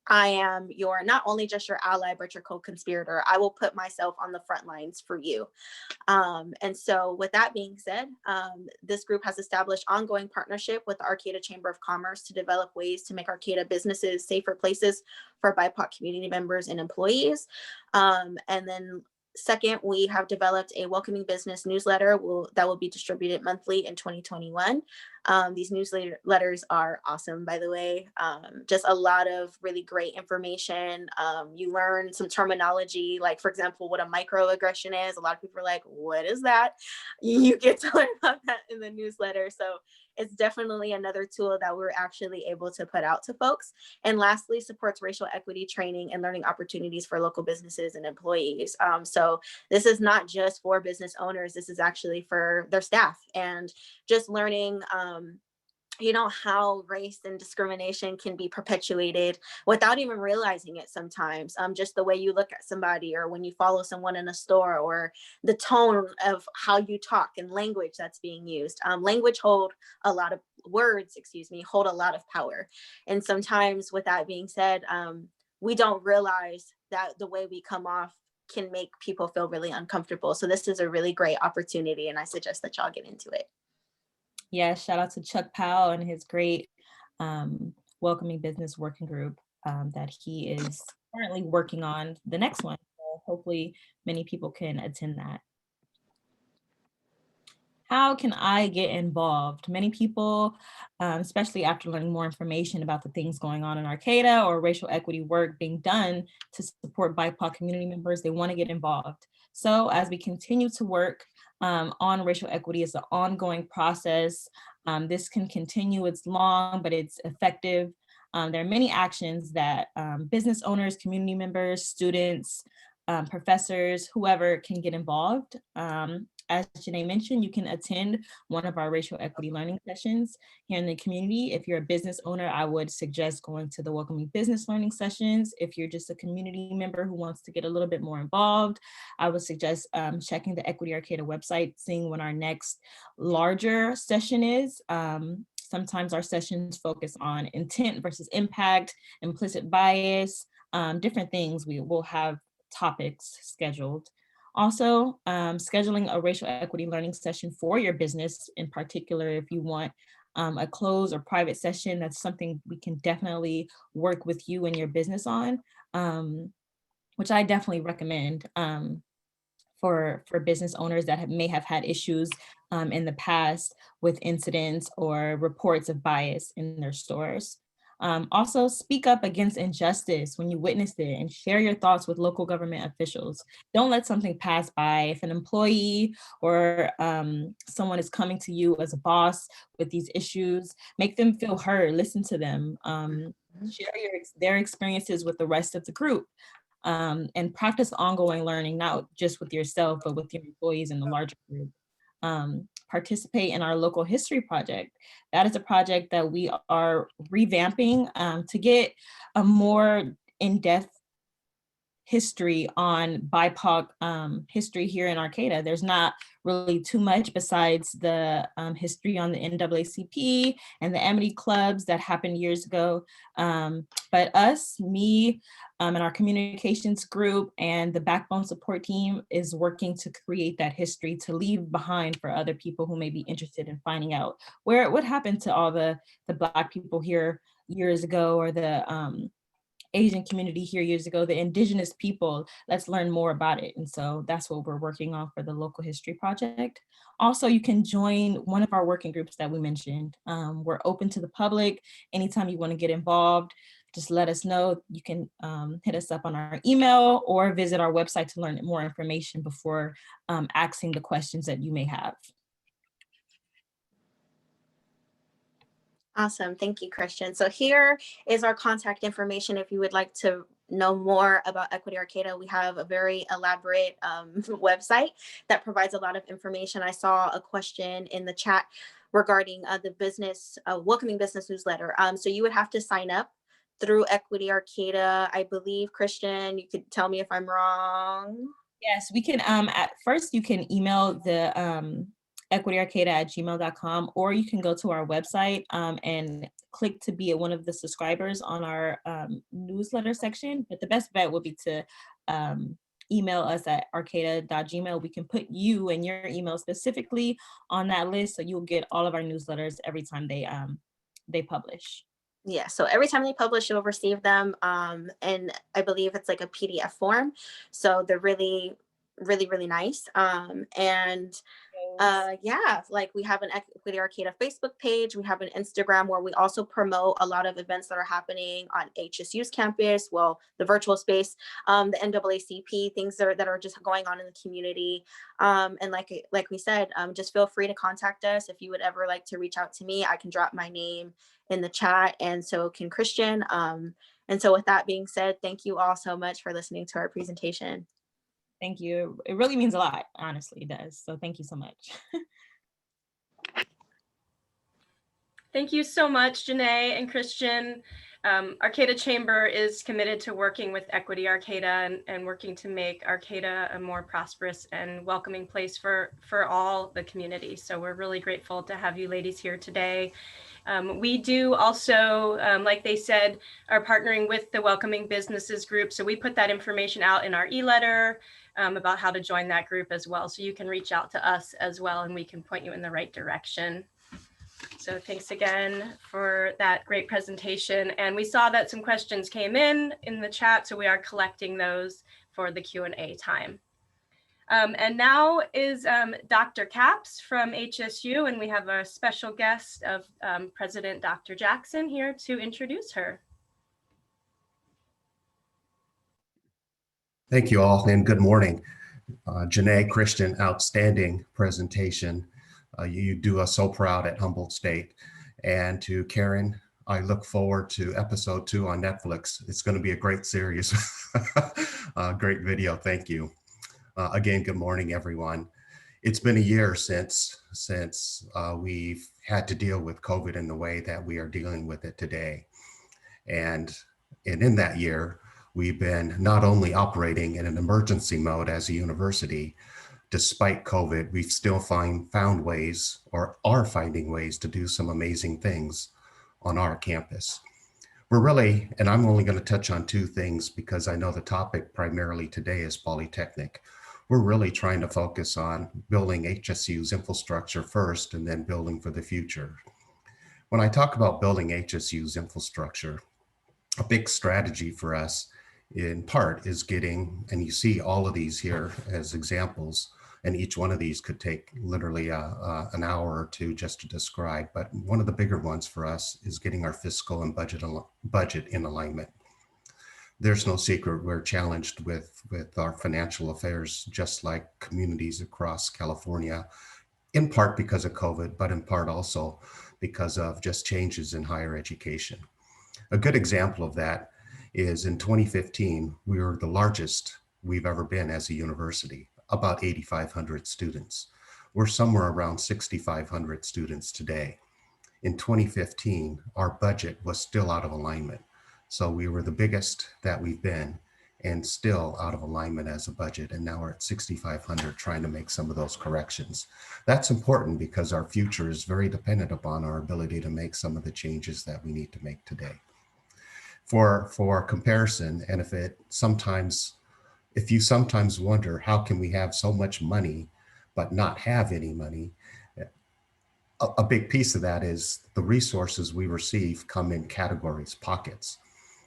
I am not only just your ally, but your co-conspirator. I will put myself on the front lines for you. And so with that being said, this group has established ongoing partnership with the Arcata Chamber of Commerce to develop ways to make Arcata businesses safer places for BIPOC community members and employees. And then second, we have developed a welcoming business newsletter that will be distributed monthly in 2021. These newsletters are awesome, by the way. Just a lot of really great information. You learn some terminology, like, for example, what a microaggression is. A lot of people are like, what is that? You get to learn about that in the newsletter. So it's definitely another tool that we're actually able to put out to folks. And lastly, supports racial equity training and learning opportunities for local businesses and employees. So this is not just for business owners, this is actually for their staff, and just learning how race and discrimination can be perpetuated without even realizing it sometimes. Just the way you look at somebody, or when you follow someone in a store, or the tone of how you talk and language that's being used. Words hold a lot of power. And sometimes, with that being said, we don't realize that the way we come off can make people feel really uncomfortable. So this is a really great opportunity, and I suggest that y'all get into it. Yeah, shout out to Chuck Powell and his great welcoming business working group that he is currently working on the next one. So hopefully many people can attend that. How can I get involved? Many people, especially after learning more information about the things going on in Arcata or racial equity work being done to support BIPOC community members, they want to get involved. So as we continue to work on racial equity, it's an ongoing process. This can continue, it's long, but it's effective. There are many actions that business owners, community members, students, professors, whoever can get involved. As Janae mentioned, you can attend one of our racial equity learning sessions here in the community. If you're a business owner, I would suggest going to the Welcoming Business Learning Sessions. If you're just a community member who wants to get a little bit more involved, I would suggest checking the Equity Arcata website, seeing when our next larger session is. Sometimes our sessions focus on intent versus impact, implicit bias, different things. We will have topics scheduled. Also, scheduling a racial equity learning session for your business, in particular, if you want a closed or private session, that's something we can definitely work with you and your business on, which I definitely recommend for business owners that may have had issues in the past with incidents or reports of bias in their stores. Also, speak up against injustice when you witness it and share your thoughts with local government officials. Don't let something pass by. If an employee or someone is coming to you as a boss with these issues, make them feel heard, listen to them, share their experiences with the rest of the group. And practice ongoing learning, not just with yourself, but with your employees in the larger group. Participate in our local history project. That is a project that we are revamping to get a more in-depth history on BIPOC history here in Arcata. There's not really too much besides the history on the NAACP and the Amity clubs that happened years ago. But me, and our communications group and the backbone support team is working to create that history to leave behind for other people who may be interested in finding out what happened to all the Black people here years ago, or the Asian community here years ago, the indigenous people. Let's learn more about it. And so that's what we're working on for the local history project. Also, you can join one of our working groups that we mentioned. We're open to the public. Anytime you want to get involved, just let us know. You can hit us up on our email or visit our website to learn more information before asking the questions that you may have. Awesome. Thank you, Christian. So here is our contact information. If you would like to know more about Equity Arcata, we have a very elaborate website that provides a lot of information. I saw a question in the chat regarding the business, welcoming business newsletter. So you would have to sign up through Equity Arcata. I believe, Christian, you could tell me if I'm wrong. Yes, we can. At first, you can email the equityarcata@gmail.com, or you can go to our website and click to be one of the subscribers on our newsletter section. But the best bet would be to email us at arcata.gmail. We can put you and your email specifically on that list, so you'll get all of our newsletters every time they publish. Yeah, so every time they publish, you'll receive them. And I believe it's like a PDF form. So they're really, really, really nice. And Yeah, like we have an Equity Arcata Facebook page. We have an Instagram where we also promote a lot of events that are happening on HSU's campus, well, the virtual space, the NAACP, things that are just going on in the community. And like we said, just feel free to contact us. If you would ever like to reach out to me, I can drop my name in the chat, and so can Christian. And so with that being said, thank you all so much for listening to our presentation. Thank you. It really means a lot, honestly, it does. So thank you so much. Thank you so much, Janae and Christian. Arcata Chamber is committed to working with Equity Arcata and working to make Arcata a more prosperous and welcoming place for all the community. So we're really grateful to have you ladies here today. We do also, like they said, are partnering with the Welcoming Businesses group. So we put that information out in our e-letter about how to join that group as well. So you can reach out to us as well, and we can point you in the right direction. So thanks again for that great presentation. And we saw that some questions came in the chat, so we are collecting those for the Q&A time. And now is Dr. Capps from HSU, and we have a special guest of President Dr. Jackson here to introduce her. Thank you all, and good morning. Janae, Christian, outstanding presentation. You do us so proud at Humboldt State. And to Karen, I look forward to episode 2 on Netflix. It's going to be a great series. Great video, thank you. Again, good morning, everyone. It's been a year since we've had to deal with COVID in the way that we are dealing with it today. And in that year, we've been not only operating in an emergency mode as a university. Despite COVID, we've still found ways, or are finding ways, to do some amazing things on our campus. We're really, and I'm only going to touch on 2 things because I know the topic primarily today is Polytechnic. We're really trying to focus on building HSU's infrastructure first and then building for the future. When I talk about building HSU's infrastructure, a big strategy for us in part is getting, and you see all of these here as examples, and each one of these could take literally an hour or 2 just to describe, but one of the bigger ones for us is getting our fiscal and budget in alignment. There's no secret we're challenged with our financial affairs, just like communities across California, in part because of COVID, but in part also because of just changes in higher education. A good example of that is in 2015, we were the largest we've ever been as a university, about 8,500 students. We're somewhere around 6,500 students today. In 2015, our budget was still out of alignment. So we were the biggest that we've been and still out of alignment as a budget. And now we're at 6,500 trying to make some of those corrections. That's important because our future is very dependent upon our ability to make some of the changes that we need to make today. For comparison, and if you sometimes wonder how can we have so much money but not have any money, a big piece of that is the resources we receive come in categories, pockets,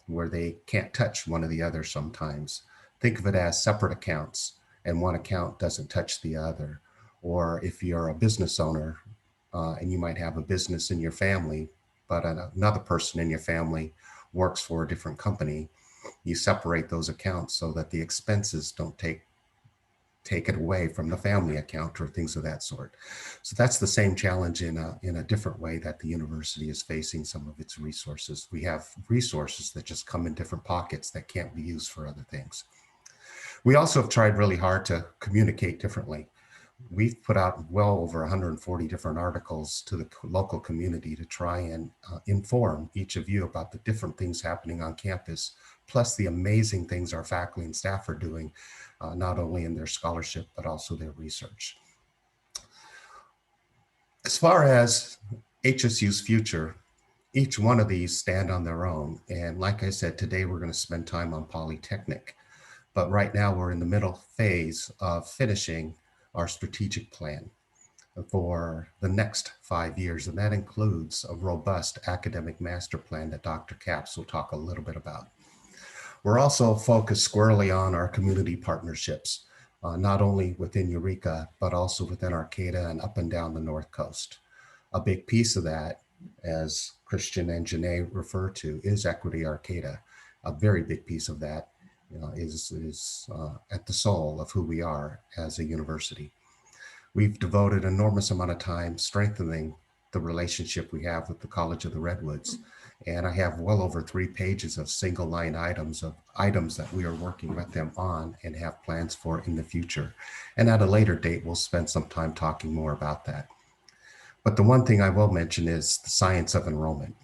where they can't touch one or the other sometimes. Think of it as separate accounts, and one account doesn't touch the other. Or if you're a business owner and you might have a business in your family, but another person in your family works for a different company, you separate those accounts so that the expenses don't take it away from the family account or things of that sort. So that's the same challenge in a different way that the university is facing some of its resources. We have resources that just come in different pockets that can't be used for other things. We also have tried really hard to communicate differently. We've put out well over 140 different articles to the local community to try and inform each of you about the different things happening on campus, plus the amazing things our faculty and staff are doing, not only in their scholarship, but also their research. As far as HSU's future, each one of these stand on their own. And like I said, today we're going to spend time on Polytechnic. But right now we're in the middle phase of finishing our strategic plan for the next 5 years. And that includes a robust academic master plan that Dr. Capps will talk a little bit about. We're also focused squarely on our community partnerships. not only within Eureka, but also within Arcata and up and down the North Coast. A big piece of that, as Christian and Janae refer to, is Equity Arcata. A very big piece of that is at the soul of who we are as a university. We've devoted an enormous amount of time strengthening the relationship we have with the College of the Redwoods. And I have well over 3 pages of single line items that we are working with them on and have plans for in the future. And at a later date, we'll spend some time talking more about that. But the one thing I will mention is the science of enrollment.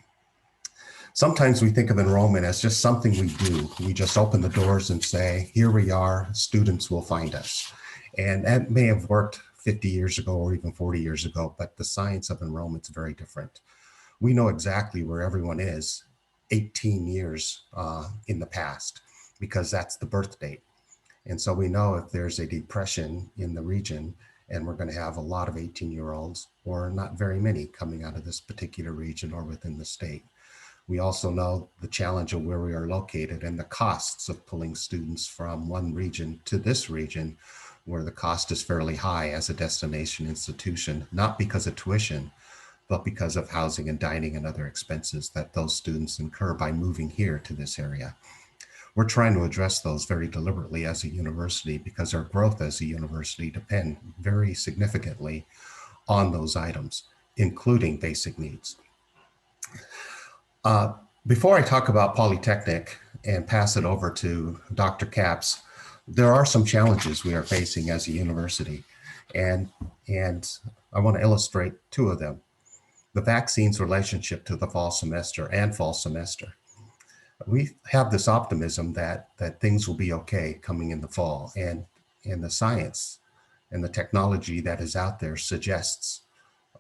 Sometimes we think of enrollment as just something we do. We just open the doors and say, here we are, students will find us. And that may have worked 50 years ago or even 40 years ago, but the science of enrollment is very different. We know exactly where everyone is 18 years in the past, because that's the birth date. And so we know if there's a depression in the region and we're going to have a lot of 18-year-olds or not very many coming out of this particular region or within the state. We also know the challenge of where we are located and the costs of pulling students from one region to this region, where the cost is fairly high as a destination institution, not because of tuition, but because of housing and dining and other expenses that those students incur by moving here to this area. We're trying to address those very deliberately as a university, because our growth as a university depend very significantly on those items, including basic needs. Before I talk about Polytechnic and pass it over to Dr. Capps, there are some challenges we are facing as a university, and I want to illustrate 2 of them. The vaccine's relationship to the fall semester and fall semester. We have this optimism that things will be okay coming in the fall, and the science and the technology that is out there suggests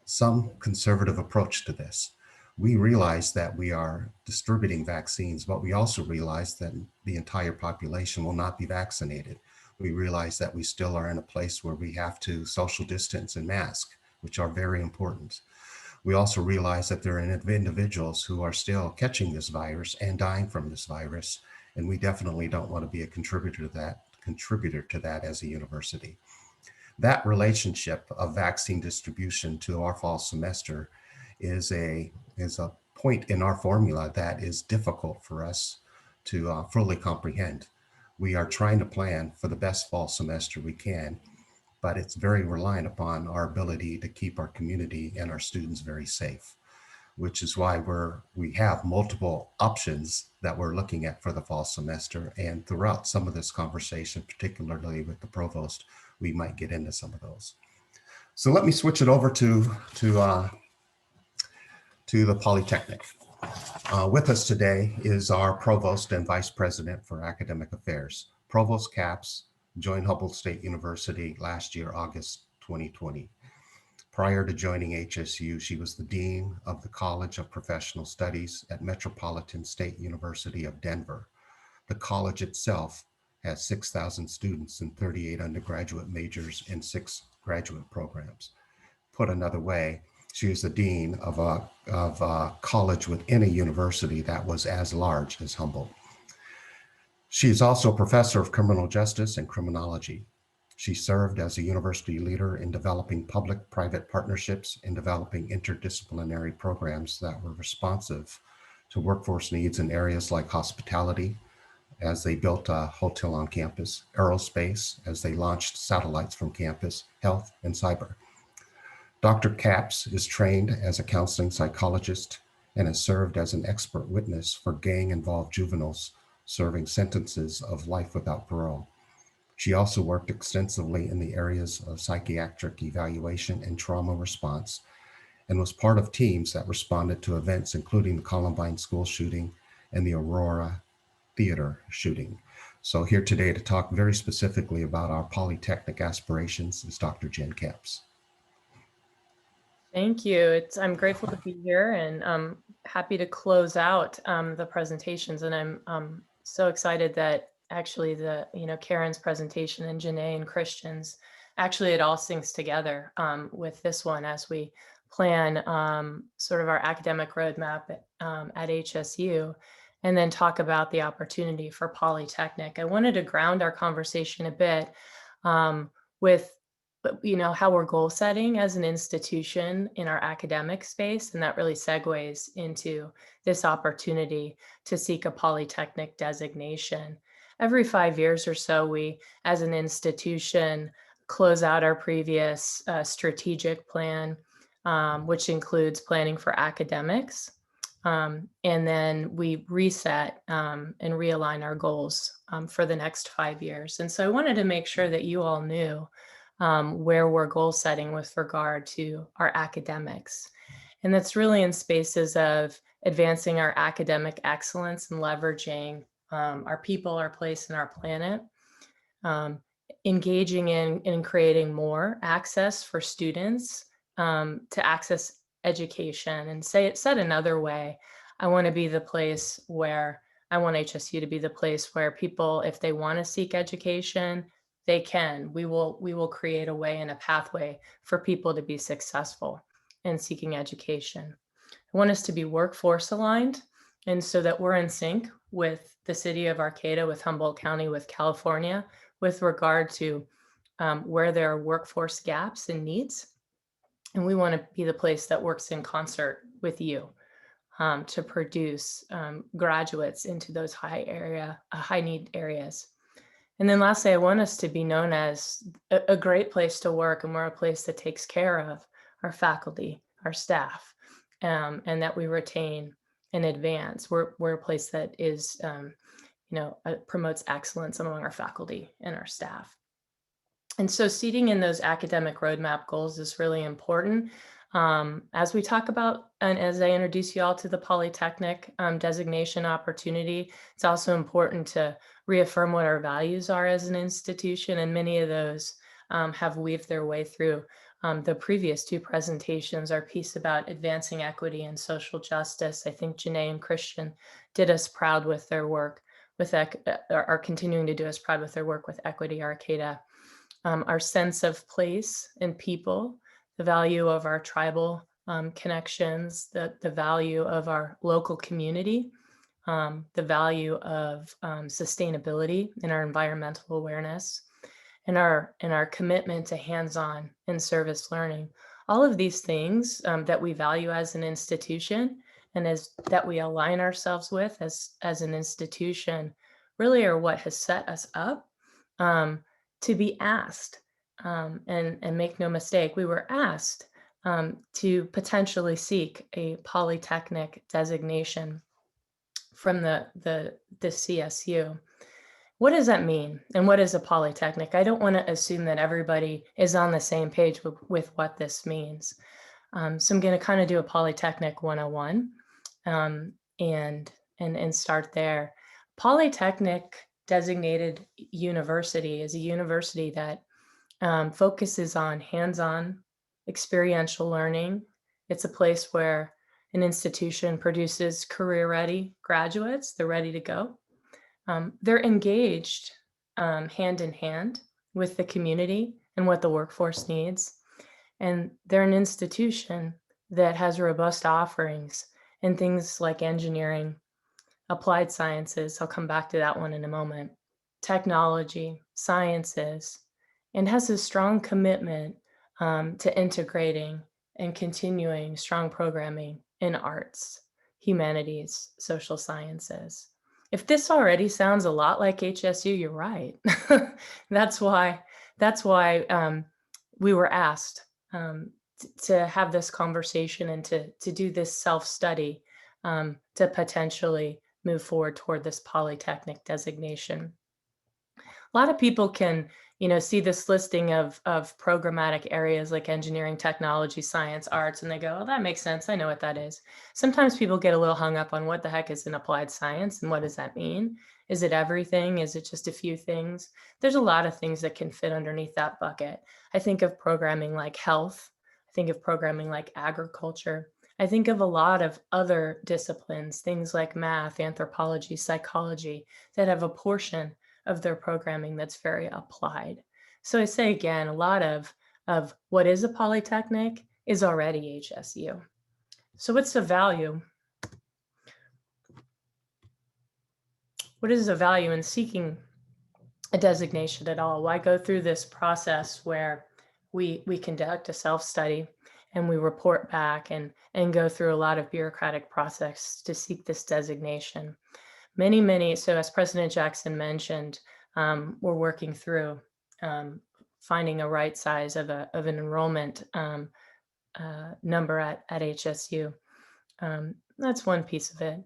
some conservative approach to this. We realize that we are distributing vaccines, but we also realize that the entire population will not be vaccinated. We realize that we still are in a place where we have to social distance and mask, which are very important. We also realize that there are individuals who are still catching this virus and dying from this virus, and we definitely don't want to be a contributor to that as a university. That relationship of vaccine distribution to our fall semester is a point in our formula that is difficult for us to fully comprehend. We are trying to plan for the best fall semester we can, but it's very reliant upon our ability to keep our community and our students very safe, which is why we have multiple options that we're looking at for the fall semester. And throughout some of this conversation, particularly with the provost, we might get into some of those. So let me switch it over to the Polytechnic. With us today is our Provost and Vice President for Academic Affairs. Provost Capps joined Humboldt State University last year, August 2020. Prior to joining HSU, she was the Dean of the College of Professional Studies at Metropolitan State University of Denver. The college itself has 6,000 students and 38 undergraduate majors and 6 graduate programs. Put another way, she is the dean of a college within a university that was as large as Humboldt. She is also a professor of criminal justice and criminology. She served as a university leader in developing public-private partnerships and developing interdisciplinary programs that were responsive to workforce needs in areas like hospitality, as they built a hotel on campus, aerospace, as they launched satellites from campus, health, and cyber. Dr. Capps is trained as a counseling psychologist and has served as an expert witness for gang-involved juveniles serving sentences of life without parole. She also worked extensively in the areas of psychiatric evaluation and trauma response, and was part of teams that responded to events including the Columbine school shooting and the Aurora theater shooting. So here today to talk very specifically about our Polytechnic aspirations is Dr. Jen Capps. Thank you. I'm grateful to be here, and I'm happy to close out the presentations. And I'm so excited that actually Karen's presentation and Janae and Christian's, actually it all syncs together with this one as we plan sort of our academic roadmap at HSU, and then talk about the opportunity for Polytechnic. I wanted to ground our conversation a bit with how we're goal setting as an institution in our academic space. And that really segues into this opportunity to seek a polytechnic designation. Every 5 years or so, we, as an institution, close out our previous strategic plan, which includes planning for academics. And then we reset and realign our goals for the next 5 years. And so I wanted to make sure that you all knew where we're goal setting with regard to our academics. And that's really in spaces of advancing our academic excellence and leveraging our people, our place, and our planet, engaging in creating more access for students to access education. And said another way, I want to be the place where I want HSU to be the place where people, if they want to seek education, they can. We will create a way and a pathway for people to be successful in seeking education. I want us to be workforce aligned, and so that we're in sync with the city of Arcata, with Humboldt County, with California, with regard to where there are workforce gaps and needs. And we want to be the place that works in concert with you to produce graduates into those high need areas. And then lastly, I want us to be known as a great place to work, and we're a place that takes care of our faculty, our staff, and that we retain and advance. We're a place that is, promotes excellence among our faculty and our staff. And so seating in those academic roadmap goals is really important. As we talk about, and as I introduce you all to the Polytechnic designation opportunity, it's also important to reaffirm what our values are as an institution. And many of those have weaved their way through the previous 2 presentations. Our piece about advancing equity and social justice. I think Janae and Christian did us proud with their work are continuing to do us proud with their work with Equity Arcata. Our sense of place and people, the value of our tribal connections, the value of our local community, the value of sustainability and our environmental awareness, and our commitment to hands-on and service learning. All of these things that we value as an institution and that we align ourselves with as an institution really are what has set us up to be asked, and make no mistake, we were asked to potentially seek a polytechnic designation from the CSU. What does that mean? And what is a polytechnic? I don't want to assume that everybody is on the same page with what this means. So I'm going to kind of do a Polytechnic 101 and start there. Polytechnic designated university is a university that focuses on hands-on experiential learning. It's a place where an institution produces career-ready graduates. They're ready to go. They're engaged hand in hand with the community and what the workforce needs. And they're an institution that has robust offerings in things like engineering, applied sciences, I'll come back to that one in a moment, technology, sciences, and has a strong commitment to integrating and continuing strong programming in arts, humanities, social sciences. If this already sounds a lot like HSU, you're right. That's why we were asked to have this conversation and to do this self-study to potentially move forward toward this polytechnic designation. A lot of people can, see this listing of programmatic areas like engineering, technology, science, arts, and they go, "Oh, that makes sense. I know what that is." Sometimes people get a little hung up on what the heck is an applied science and what does that mean? Is it everything? Is it just a few things? There's a lot of things that can fit underneath that bucket. I think of programming like health. I think of programming like agriculture. I think of a lot of other disciplines, things like math, anthropology, psychology, that have a portion of their programming that's very applied. So I say again, a lot of what is a polytechnic is already HSU. So what's the value? What is the value in seeking a designation at all? Why go through this process where we conduct a self-study and we report back and go through a lot of bureaucratic process to seek this designation? So as President Jackson mentioned, we're working through finding a right size of an enrollment number at HSU. That's one piece of it.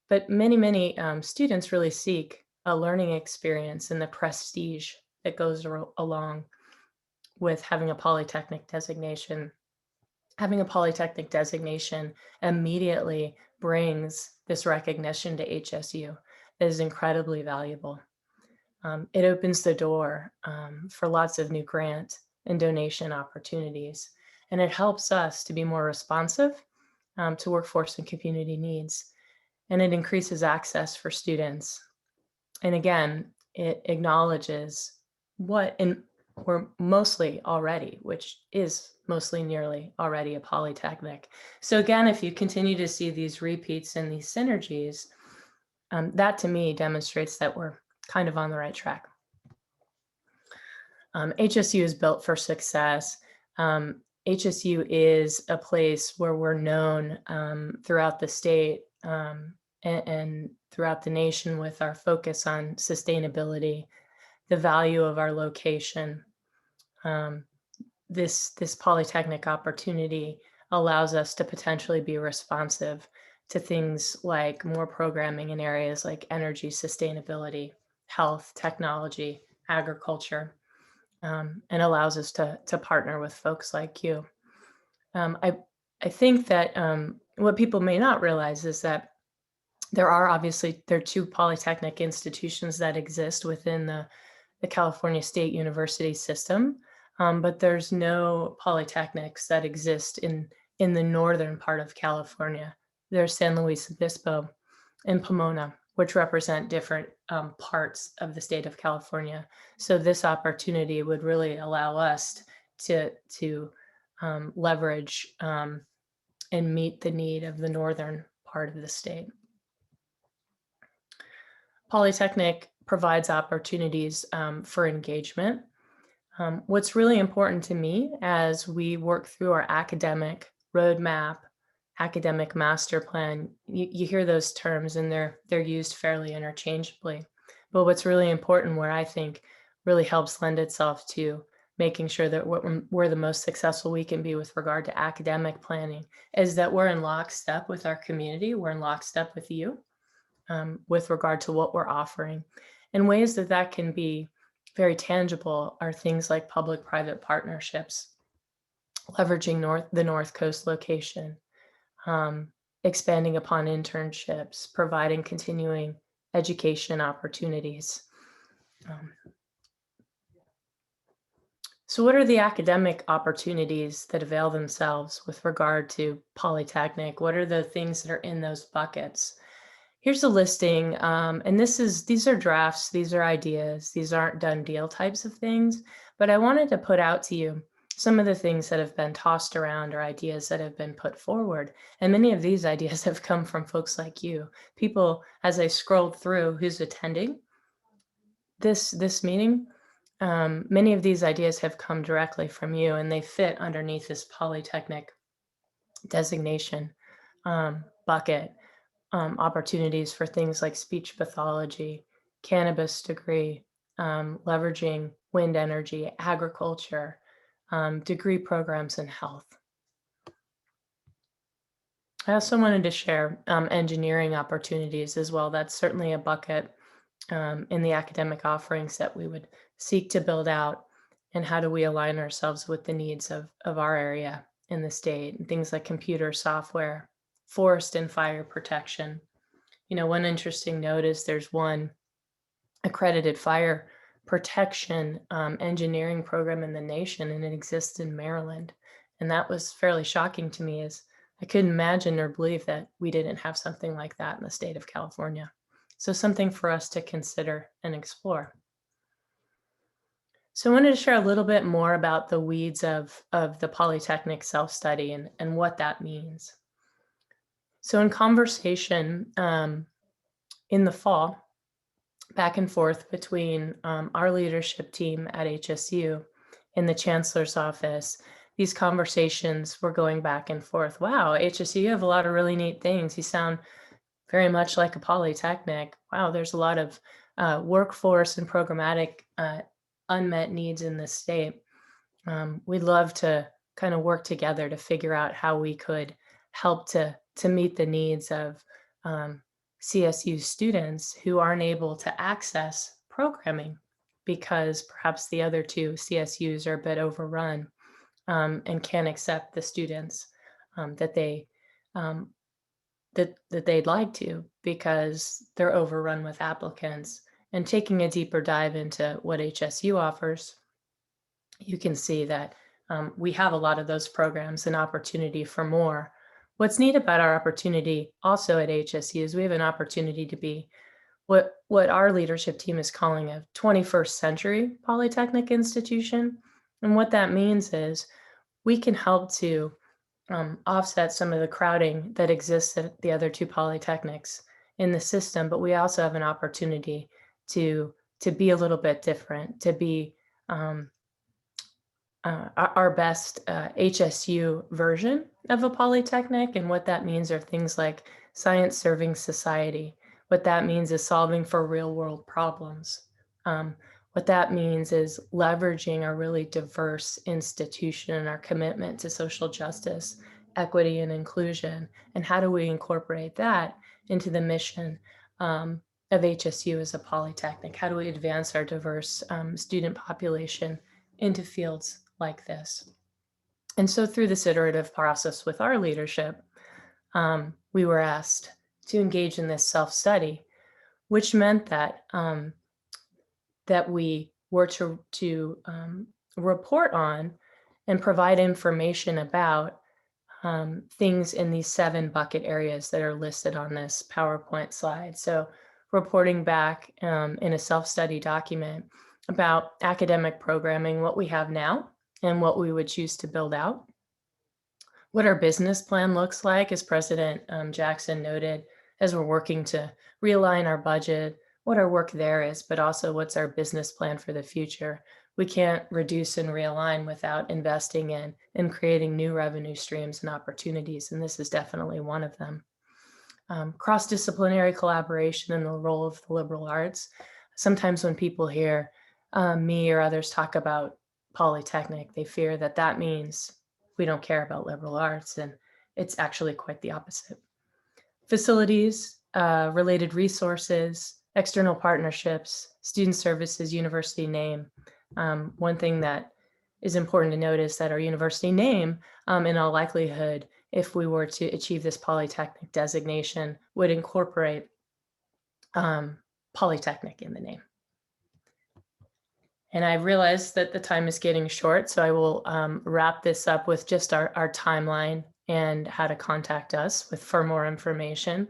But many students really seek a learning experience and the prestige that goes along with having a polytechnic designation. Having a polytechnic designation immediately brings this recognition to HSU that is incredibly valuable. It opens the door for lots of new grant and donation opportunities, and it helps us to be more responsive to workforce and community needs, and it increases access for students. And again, it acknowledges we're mostly already, which is mostly nearly already a polytechnic. So again, if you continue to see these repeats and these synergies, that to me demonstrates that we're kind of on the right track. HSU is built for success. HSU is a place where we're known throughout the state and throughout the nation with our focus on sustainability, the value of our location. This polytechnic opportunity allows us to potentially be responsive to things like more programming in areas like energy sustainability, health, technology, agriculture, and allows us to partner with folks like you. I think that what people may not realize is that there are two polytechnic institutions that exist within the California State University system, but there's no polytechnics that exist in the northern part of California. There's San Luis Obispo and Pomona, which represent different parts of the state of California. So this opportunity would really allow us to leverage and meet the need of the northern part of the state. Polytechnic provides opportunities for engagement. What's really important to me as we work through our academic roadmap, academic master plan, you hear those terms and they're used fairly interchangeably. But what's really important, where I think really helps lend itself to making sure that we're the most successful we can be with regard to academic planning, is that we're in lockstep with our community, we're in lockstep with you with regard to what we're offering. And ways that can be very tangible are things like public-private partnerships, leveraging the North Coast location, expanding upon internships, providing continuing education opportunities. So what are the academic opportunities that avail themselves with regard to Polytechnic? What are the things that are in those buckets? Here's a listing, and these are drafts, these are ideas, these aren't done deal types of things, but I wanted to put out to you some of the things that have been tossed around or ideas that have been put forward. And many of these ideas have come from folks like you, people, as I scrolled through who's attending this meeting, many of these ideas have come directly from you, and they fit underneath this Polytechnic designation bucket. Opportunities for things like speech pathology, cannabis degree, leveraging wind energy, agriculture, degree programs in health. I also wanted to share engineering opportunities as well. That's certainly a bucket in the academic offerings that we would seek to build out, and how do we align ourselves with the needs of our area in the state, and things like computer software, forest and fire protection. One interesting note is there's one accredited fire protection engineering program in the nation, and it exists in Maryland. And that was fairly shocking to me, as I couldn't imagine or believe that we didn't have something like that in the state of California. So something for us to consider and explore. So I wanted to share a little bit more about the weeds of the Polytechnic self-study and what that means. So in conversation in the fall, back and forth between our leadership team at HSU and the chancellor's office. These conversations were going back and forth. Wow, HSU, you have a lot of really neat things. You sound very much like a polytechnic. Wow, there's a lot of workforce and programmatic unmet needs in this state. We'd love to kind of work together to figure out how we could help to meet the needs of CSU students who aren't able to access programming because perhaps the other two CSUs are a bit overrun and can't accept the students that they that they'd like to because they're overrun with applicants. And taking a deeper dive into what HSU offers, you can see that we have a lot of those programs and opportunity for more. What's neat about our opportunity also at HSU is we have an opportunity to be what our leadership team is calling a 21st century polytechnic institution. And what that means is we can help to offset some of the crowding that exists at the other two polytechnics in the system, but we also have an opportunity to be a little bit different, to be our best HSU version of a polytechnic. And what that means are things like science serving society. What that means is solving for real world problems. What that means is leveraging our really diverse institution and our commitment to social justice, equity, and inclusion. And how do we incorporate that into the mission of HSU as a polytechnic? How do we advance our diverse student population into fields like this? And so through this iterative process with our leadership, we were asked to engage in this self-study, which meant that that we were to report on and provide information about things in these 7 bucket areas that are listed on this PowerPoint slide. So reporting back in a self-study document about academic programming, what we have now and what we would choose to build out, what our business plan looks like, as President Jackson noted, as we're working to realign our budget, what our work there is, but also what's our business plan for the future. We can't reduce and realign without investing in and creating new revenue streams and opportunities, and this is definitely one of them. Cross-disciplinary collaboration and the role of the liberal arts. Sometimes when people hear me or others talk about polytechnic, they fear that that means we don't care about liberal arts, and it's actually quite the opposite. Facilities, related resources, external partnerships, student services, university name. One thing that is important to note is that our university name, in all likelihood, if we were to achieve this polytechnic designation, would incorporate polytechnic in the name. And I realize that the time is getting short, so I will wrap this up with just our timeline and how to contact us for more information.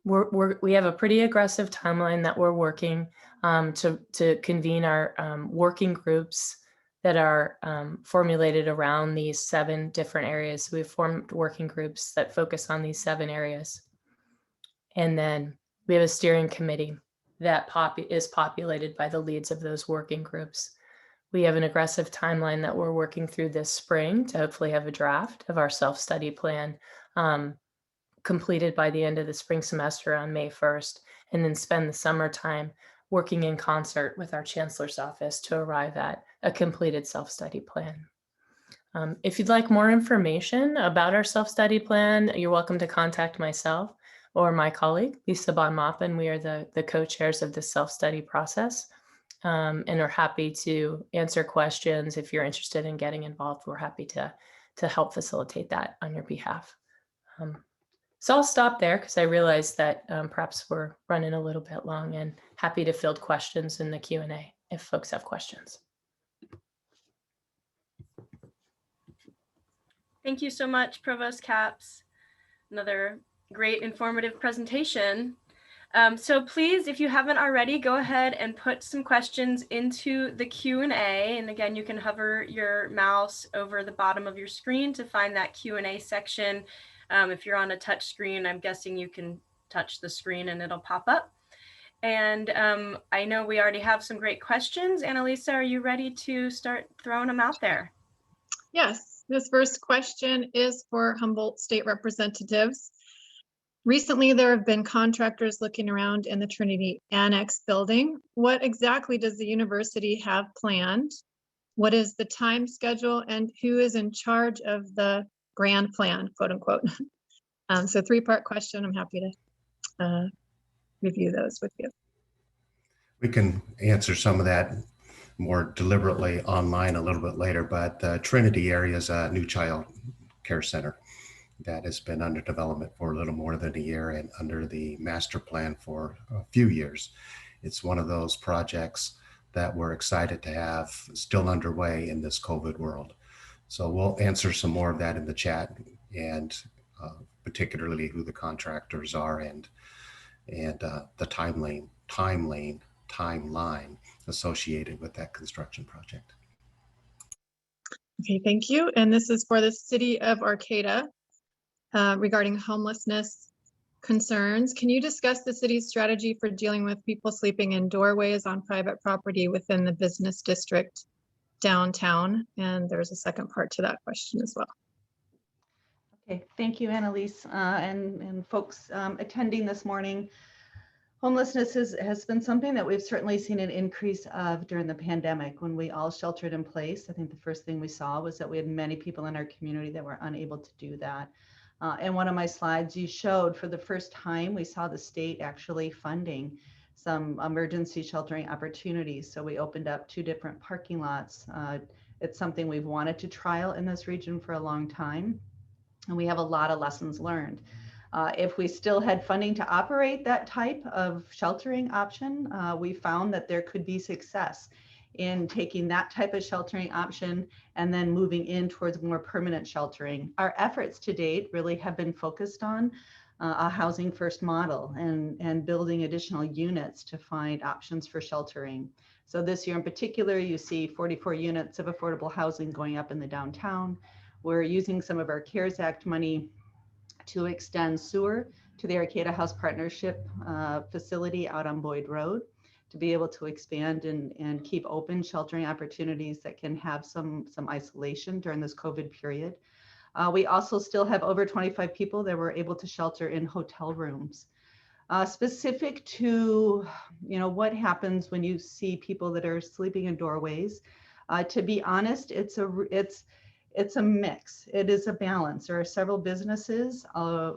We have a pretty aggressive timeline that we're working to convene our working groups that are formulated around these 7 different areas. So we've formed working groups that focus on these 7 areas. And then we have a steering committee that is populated by the leads of those working groups. We have an aggressive timeline that we're working through this spring to hopefully have a draft of our self-study plan completed by the end of the spring semester on May 1st, and then spend the summertime working in concert with our chancellor's office to arrive at a completed self-study plan. If you'd like more information about our self-study plan, you're welcome to contact myself or my colleague, Lisa Bonmappen. We are the co-chairs of the self-study process and are happy to answer questions. If you're interested in getting involved, we're happy to help facilitate that on your behalf. So I'll stop there because I realize that perhaps we're running a little bit long, and happy to field questions in the Q&A if folks have questions. Thank you so much, Provost Capps. Another great informative presentation. So please, if you haven't already, go ahead and put some questions into the Q&A. And again, you can hover your mouse over the bottom of your screen to find that Q&A section. If you're on a touch screen, I'm guessing you can touch the screen and it'll pop up. And I know we already have some great questions. Annalisa, are you ready to start throwing them out there? Yes, this first question is for Humboldt State representatives. Recently, there have been contractors looking around in the Trinity Annex building. What exactly does the university have planned? What is the time schedule and who is in charge of the grand plan, quote unquote? So three-part question. I'm happy to review those with you. We can answer some of that more deliberately online a little bit later, but the Trinity area is a new child care center that has been under development for a little more than a year and under the master plan for a few years. It's one of those projects that we're excited to have still underway in this COVID world. So we'll answer some more of that in the chat, and particularly who the contractors are and the timeline associated with that construction project. Okay, thank you. And this is for the City of Arcata regarding homelessness concerns. Can you discuss the city's strategy for dealing with people sleeping in doorways on private property within the business district downtown? And there's a second part to that question as well. Okay, thank you, Annalise, and folks attending this morning. Homelessness has been something that we've certainly seen an increase of during the pandemic. When we all sheltered in place, I think the first thing we saw was that we had many people in our community that were unable to do that. And one of my slides you showed, for the first time, we saw the state actually funding some emergency sheltering opportunities. So we opened up 2 different parking lots. It's something we've wanted to trial in this region for a long time. And we have a lot of lessons learned. If we still had funding to operate that type of sheltering option, we found that there could be success in taking that type of sheltering option and then moving in towards more permanent sheltering. Our efforts to date really have been focused on a housing first model and building additional units to find options for sheltering. So this year in particular, you see 44 units of affordable housing going up in the downtown. We're using some of our CARES Act money to extend sewer to the Arcata House Partnership facility out on Boyd Road, to be able to expand and keep open sheltering opportunities that can have some isolation during this COVID period. We also still have over 25 people that were able to shelter in hotel rooms. Specific to, what happens when you see people that are sleeping in doorways, to be honest, it's a mix. It is a balance. There are several businesses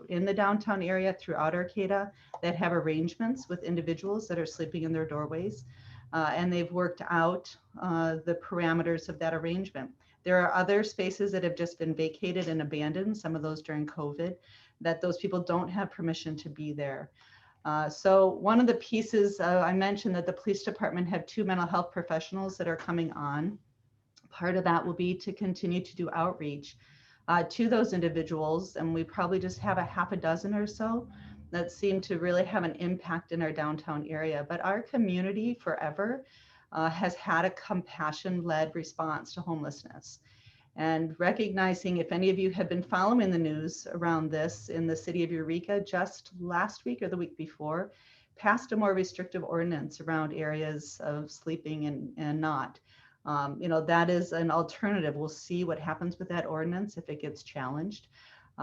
in the downtown area throughout Arcata that have arrangements with individuals that are sleeping in their doorways, and they've worked out the parameters of that arrangement. There are other spaces that have just been vacated and abandoned, some of those during COVID, that those people don't have permission to be there. So one of the pieces, I mentioned that the police department have 2 mental health professionals that are coming on. Part of that will be to continue to do outreach to those individuals. And we probably just have a half a dozen or so that seem to really have an impact in our downtown area. But our community forever has had a compassion-led response to homelessness. And recognizing, if any of you have been following the news around this, in the city of Eureka, just last week or the week before, passed a more restrictive ordinance around areas of sleeping and not. That is an alternative. We'll see what happens with that ordinance if it gets challenged.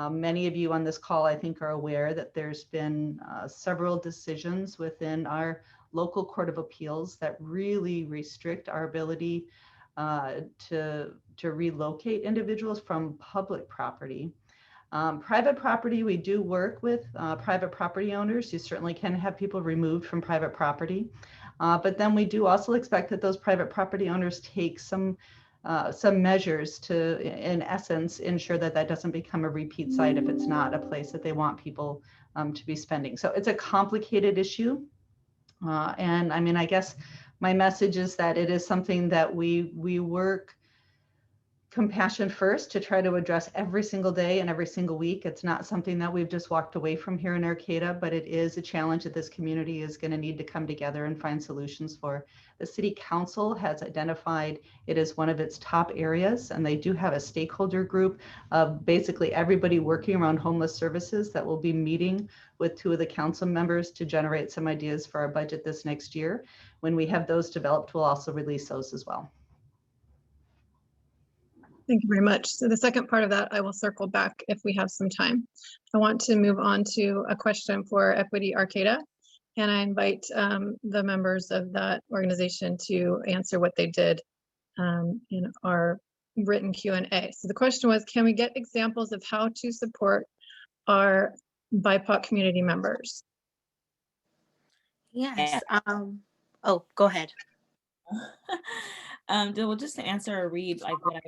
Many of you on this call, I think, are aware that there's been several decisions within our local Court of Appeals that really restrict our ability to relocate individuals from public property. Private property, we do work with private property owners. You certainly can have people removed from private property. But then we do also expect that those private property owners take some measures to, in essence, ensure that that doesn't become a repeat site if it's not a place that they want people to be spending. So it's a complicated issue. And I mean, I guess my message is that it is something that we work compassion first to try to address every single day and every single week. It's not something that we've just walked away from here in Arcata, but it is a challenge that this community is going to need to come together and find solutions for. The City Council has identified it as one of its top areas, and they do have a stakeholder group of basically everybody working around homeless services that will be meeting with 2 of the council members to generate some ideas for our budget this next year. When we have those developed, we'll also release those as well. Thank you very much. So the second part of that, I will circle back if we have some time. I want to move on to a question for Equity Arcata, and I invite the members of that organization to answer what they did in our written Q&A. So the question was, can we get examples of how to support our BIPOC community members? Yes. Oh, go ahead. Well, just to answer or read like what I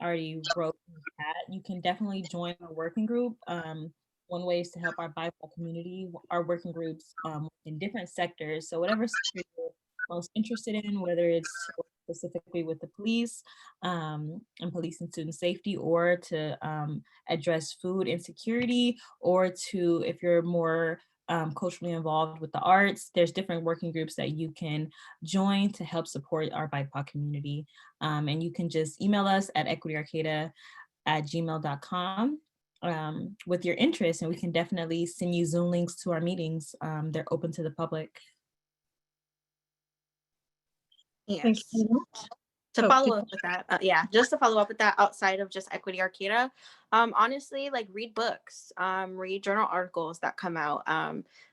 already wrote in the chat, you can definitely join our working group. One way is to help our BIPOC community. Our working groups in different sectors. So whatever sector you're most interested in, whether it's specifically with the police and police and student safety, or to address food insecurity, or to, if you're more culturally involved with the arts, there's different working groups that you can join to help support our BIPOC community. And you can just email us at equityarcata@gmail.com with your interest, and we can definitely send you Zoom links to our meetings. They're open to the public. Yes. Thank you very much. To follow up with that, just to follow up with that, outside of just Equity Arcata, honestly, like read books, read journal articles that come out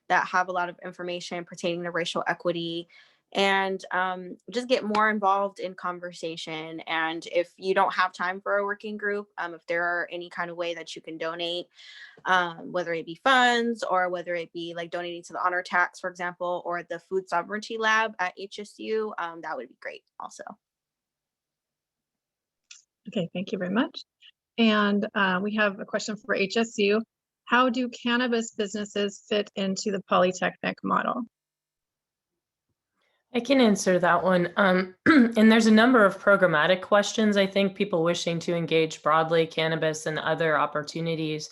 that have a lot of information pertaining to racial equity, and just get more involved in conversation. And if you don't have time for a working group, if there are any kind of way that you can donate, whether it be funds or whether it be like donating to the honor tax, for example, or the food sovereignty lab at HSU, that would be great also. Okay, thank you very much. And we have a question for HSU. How do cannabis businesses fit into the Polytechnic model? I can answer that one. And there's a number of programmatic questions. I think people wishing to engage broadly cannabis and other opportunities.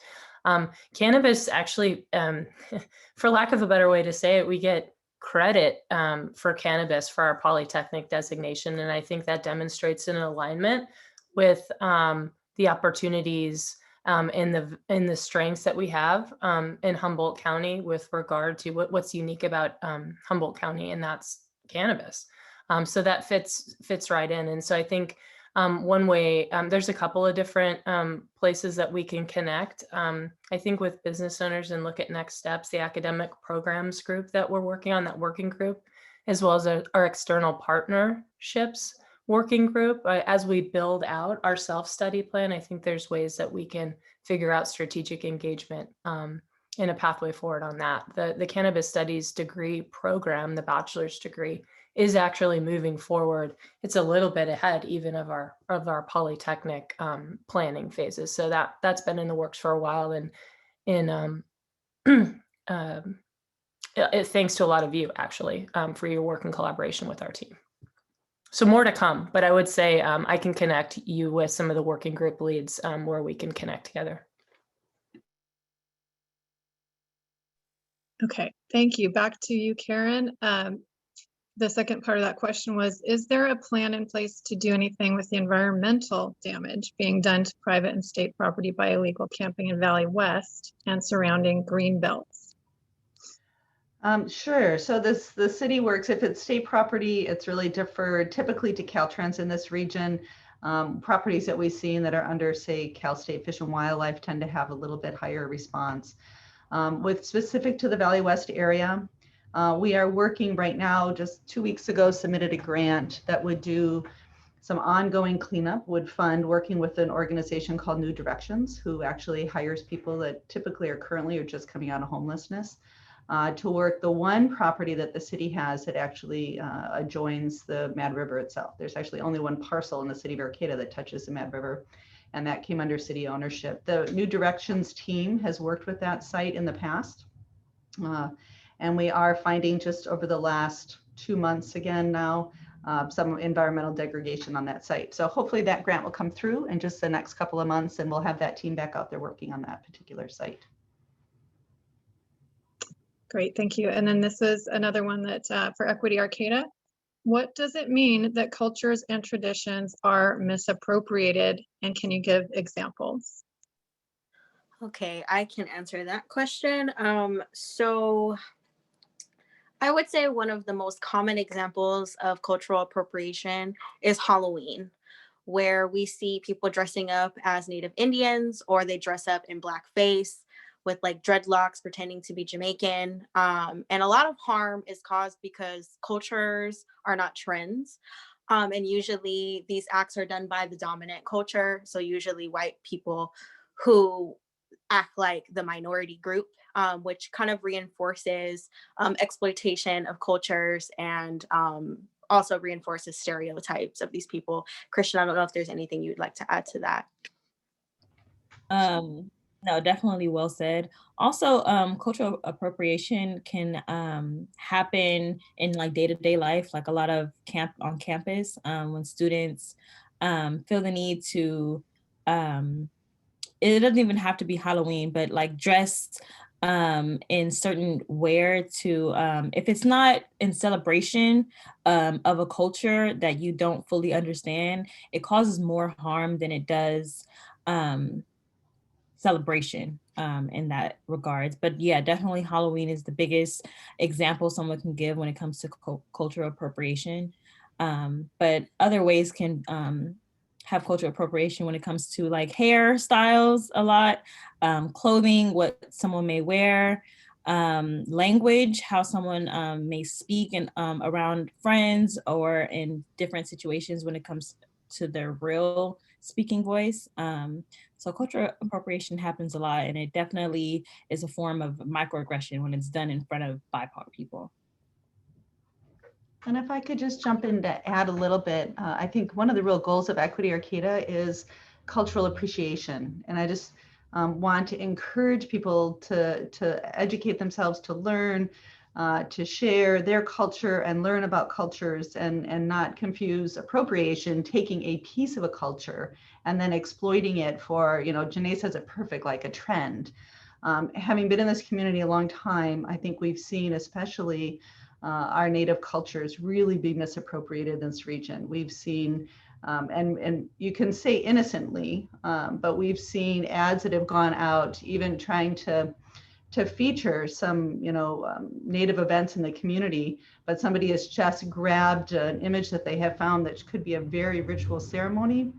Cannabis actually, for lack of a better way to say it, we get credit for cannabis for our Polytechnic designation. And I think that demonstrates an alignment with the opportunities and the strengths that we have in Humboldt County with regard to what's unique about Humboldt County, and that's cannabis. So that fits right in. And so I think one way, there's a couple of different places that we can connect. I think with business owners and look at next steps, the academic programs group that we're working on, that working group, as well as our external partnerships working group. As we build out our self-study plan, I think there's ways that we can figure out strategic engagement in a pathway forward on that. The cannabis studies degree program, the bachelor's degree, is actually moving forward. It's a little bit ahead even of our Polytechnic planning phases. So that's been in the works for a while, and thanks to a lot of you actually for your work and collaboration with our team. So more to come, but I would say I can connect you with some of the working group leads where we can connect together. Okay, thank you. Back to you, Karen. The second part of that question was, is there a plan in place to do anything with the environmental damage being done to private and state property by illegal camping in Valley West and surrounding green belts? Sure. So the city works, if it's state property, it's really deferred typically to Caltrans in this region. Properties that we've seen that are under, say, Cal State Fish and Wildlife tend to have a little bit higher response. With specific to the Valley West area, we are working right now, just 2 weeks ago, submitted a grant that would do some ongoing cleanup, would fund working with an organization called New Directions, who actually hires people that typically are currently or just coming out of homelessness, to work the one property that the city has that actually adjoins the Mad River itself. There's actually only one parcel in the city of Arcata that touches the Mad River, and that came under city ownership. The New Directions team has worked with that site in the past. And we are finding just over the last 2 months again now, some environmental degradation on that site. So hopefully that grant will come through in just the next couple of months, and we'll have that team back out there working on that particular site. Great, thank you. And then this is another one that for Equity Arcata. What does it mean that cultures and traditions are misappropriated? And can you give examples? Okay, I can answer that question. So I would say one of the most common examples of cultural appropriation is Halloween, where we see people dressing up as Native Indians, or they dress up in blackface with like dreadlocks pretending to be Jamaican. And a lot of harm is caused because cultures are not trends. And usually these acts are done by the dominant culture. So usually white people who act like the minority group, which kind of reinforces exploitation of cultures and also reinforces stereotypes of these people. Christian, I don't know if there's anything you'd like to add to that. No, definitely well said. Also, cultural appropriation can happen in like day-to-day life, like a lot of on campus, when students feel the need to, it doesn't even have to be Halloween, but like dressed in certain wear to, if it's not in celebration of a culture that you don't fully understand, it causes more harm than it does celebration in that regards. But yeah, definitely Halloween is the biggest example someone can give when it comes to cultural appropriation. But other ways can have cultural appropriation when it comes to like hairstyles a lot, clothing, what someone may wear, language, how someone may speak and around friends or in different situations when it comes to their real speaking voice. So cultural appropriation happens a lot, and it definitely is a form of microaggression when it's done in front of BIPOC people. And if I could just jump in to add a little bit, I think one of the real goals of Equity Arcata is cultural appreciation. And I just want to encourage people to educate themselves, to learn, to share their culture and learn about cultures, and not confuse appropriation, taking a piece of a culture and then exploiting it for, Janae says it perfect, like a trend. Having been in this community a long time, I think we've seen especially our Native cultures really be misappropriated in this region. We've seen, and you can say innocently, but we've seen ads that have gone out even trying to feature some, Native events in the community, but somebody has just grabbed an image that they have found that could be a very ritual ceremony.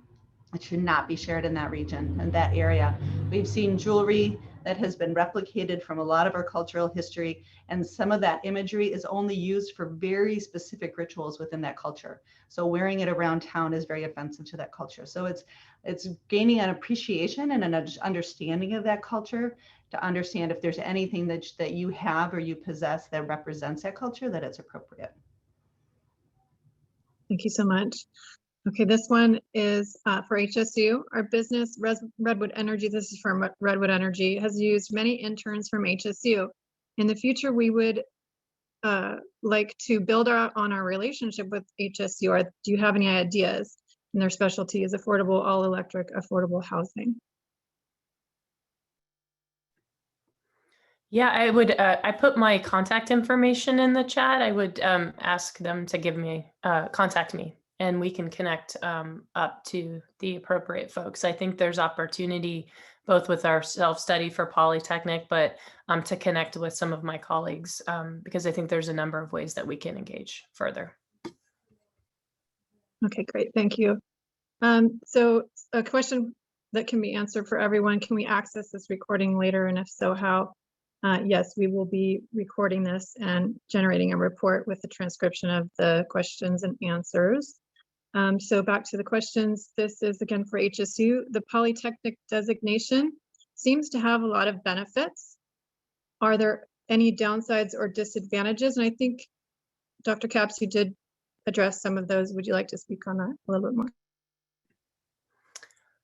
It should not be shared in that region and that area. We've seen jewelry that has been replicated from a lot of our cultural history, and some of that imagery is only used for very specific rituals within that culture. So wearing it around town is very offensive to that culture. So it's gaining an appreciation and an understanding of that culture, to understand if there's anything that you have or you possess that represents that culture, that it's appropriate. Thank you so much. Okay, this one is for HSU. Our business, Redwood Energy, this is from Redwood Energy, has used many interns from HSU. In the future, we would like to build on our relationship with HSU. Or do you have any ideas? And their specialty is affordable, all electric, affordable housing. Yeah, I would, I put my contact information in the chat. I would ask them to give me, contact me, and we can connect up to the appropriate folks. I think there's opportunity both with our self-study for Polytechnic, but to connect with some of my colleagues, because I think there's a number of ways that we can engage further. Okay, great, thank you. So a question that can be answered for everyone, can we access this recording later? And if so, how? Yes, we will be recording this and generating a report with the transcription of the questions and answers. So back to the questions. This is again for HSU. The Polytechnic designation seems to have a lot of benefits. Are there any downsides or disadvantages? And I think, Dr. Capps, you did address some of those. Would you like to speak on that a little bit more?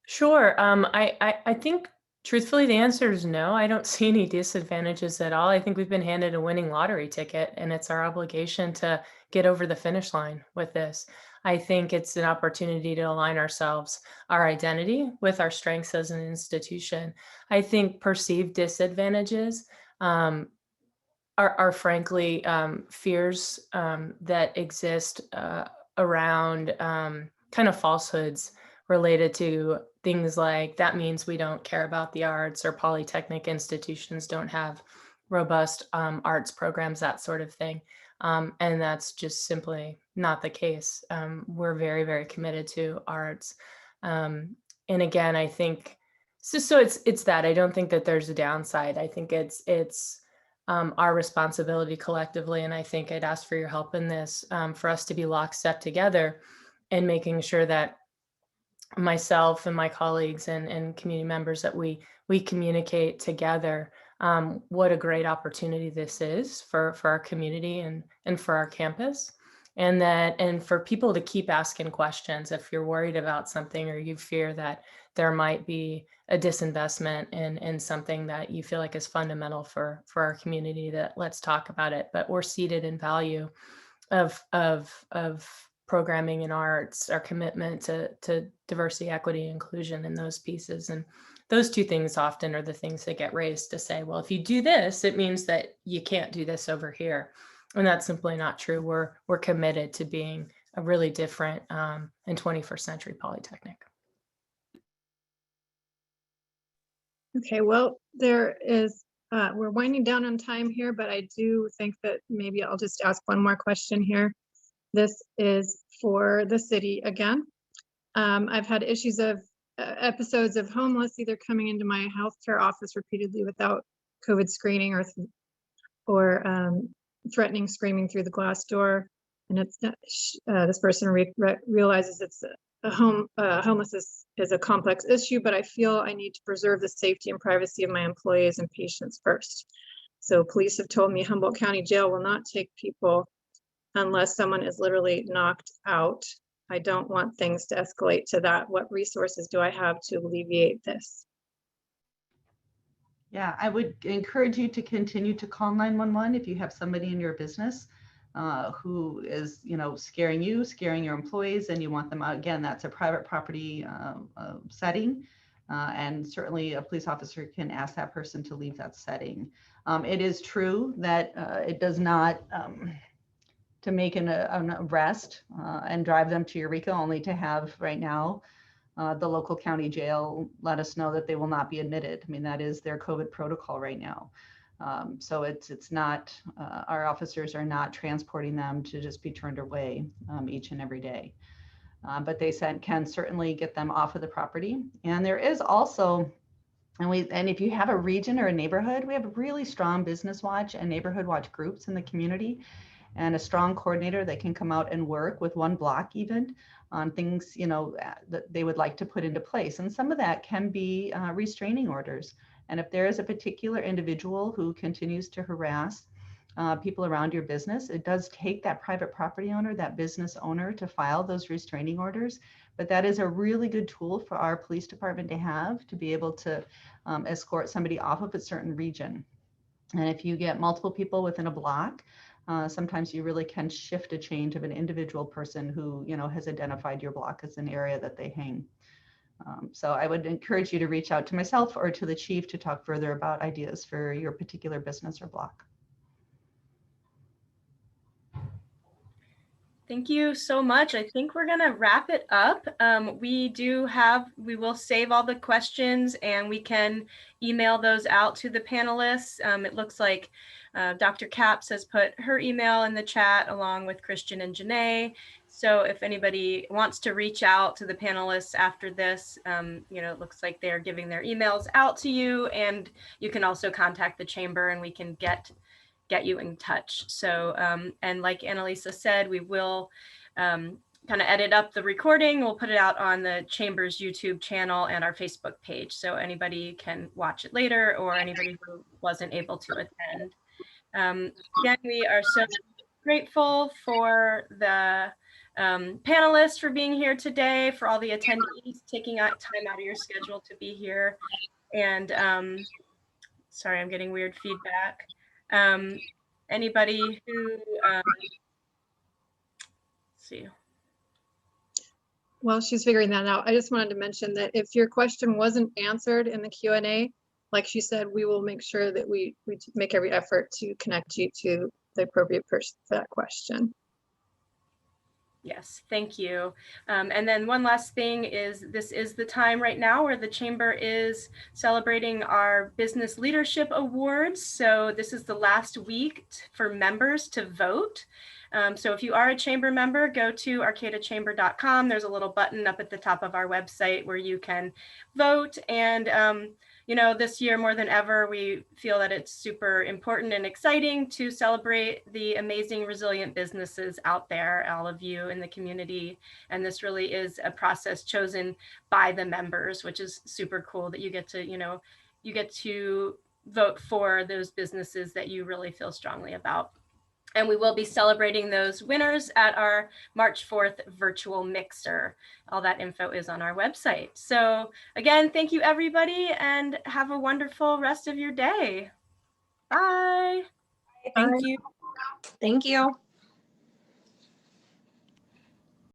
Sure. I think Truthfully, the answer is no. I don't see any disadvantages at all. I think we've been handed a winning lottery ticket, and it's our obligation to get over the finish line with this. I think it's an opportunity to align ourselves, our identity, with our strengths as an institution. I think perceived disadvantages are frankly fears that exist around kind of falsehoods related to things like that means we don't care about the arts, or polytechnic institutions don't have robust arts programs, that sort of thing. And that's just simply not the case. We're very, very committed to arts. And again, I think so it's that. I don't think that there's a downside. I think it's our responsibility collectively, and I think I'd ask for your help in this, for us to be lockstep together and making sure that myself and my colleagues and community members, that we communicate together what a great opportunity this is for our community and for our campus, and for people to keep asking questions if you're worried about something, or you fear that there might be a disinvestment in something that you feel like is fundamental for our community. That let's talk about it. But we're seated in value of programming in arts, our commitment to diversity, equity, inclusion, and those pieces. And those two things often are the things that get raised to say, well, if you do this, it means that you can't do this over here. And that's simply not true. We're committed to being a really different and 21st century polytechnic. Okay, well, there is, we're winding down on time here, but I do think that maybe I'll just ask one more question here. This is for the city again. I've had issues of episodes of homeless either coming into my healthcare office repeatedly without COVID screening, or threatening, screaming through the glass door. And it's not, this person realizes it's homelessness is a complex issue, but I feel I need to preserve the safety and privacy of my employees and patients first. So police have told me Humboldt County Jail will not take people unless someone is literally knocked out. I don't want things to escalate to that. What resources do I have to alleviate this? Yeah, I would encourage you to continue to call 911 if you have somebody in your business who is, scaring you, scaring your employees, and you want them out. Again, that's a private property setting, and certainly a police officer can ask that person to leave that setting. It is true that it does not to make an arrest and drive them to Eureka, only to have right now the local county jail let us know that they will not be admitted. I mean, that is their COVID protocol right now. So it's not, our officers are not transporting them to just be turned away each and every day. But they can certainly get them off of the property. And there is also, and if you have a region or a neighborhood, we have a really strong business watch and neighborhood watch groups in the community, and a strong coordinator that can come out and work with one block even on things, that they would like to put into place. And some of that can be restraining orders. And if there is a particular individual who continues to harass people around your business, it does take that private property owner, that business owner, to file those restraining orders. But that is a really good tool for our police department to have, to be able to escort somebody off of a certain region. And if you get multiple people within a block, sometimes you really can shift a change of an individual person who, has identified your block as an area that they hang. So I would encourage you to reach out to myself or to the chief to talk further about ideas for your particular business or block. Thank you so much. I think we're gonna wrap it up. We will save all the questions and we can email those out to the panelists. It looks like Dr. Capps has put her email in the chat along with Christian and Janae. So if anybody wants to reach out to the panelists after this, it looks like they're giving their emails out to you, and you can also contact the chamber and we can get you in touch. So, and like Annalisa said, we will kind of edit up the recording. We'll put it out on the Chamber's YouTube channel and our Facebook page, so anybody can watch it later, or anybody who wasn't able to attend. Again, we are so grateful for the panelists for being here today, for all the attendees taking time out of your schedule to be here. And sorry, I'm getting weird feedback. Anybody who, let's see. Well, she's figuring that out. I just wanted to mention that if your question wasn't answered in the Q&A, like she said, we will make sure that we make every effort to connect you to the appropriate person for that question. Yes, thank you. And then one last thing is this is the time right now where the Chamber is celebrating our Business Leadership Awards. So this is the last week for members to vote. So if you are a Chamber member, go to arcatachamber.com. There's a little button up at the top of our website where you can vote. And you know, this year more than ever, we feel that it's super important and exciting to celebrate the amazing, resilient businesses out there, all of you in the community. And this really is a process chosen by the members, which is super cool that you get to, you know, you get to vote for those businesses that you really feel strongly about. And we will be celebrating those winners at our March 4th virtual mixer. All that info is on our website. So again, thank you everybody and have a wonderful rest of your day. Bye. Thank you. Thank you.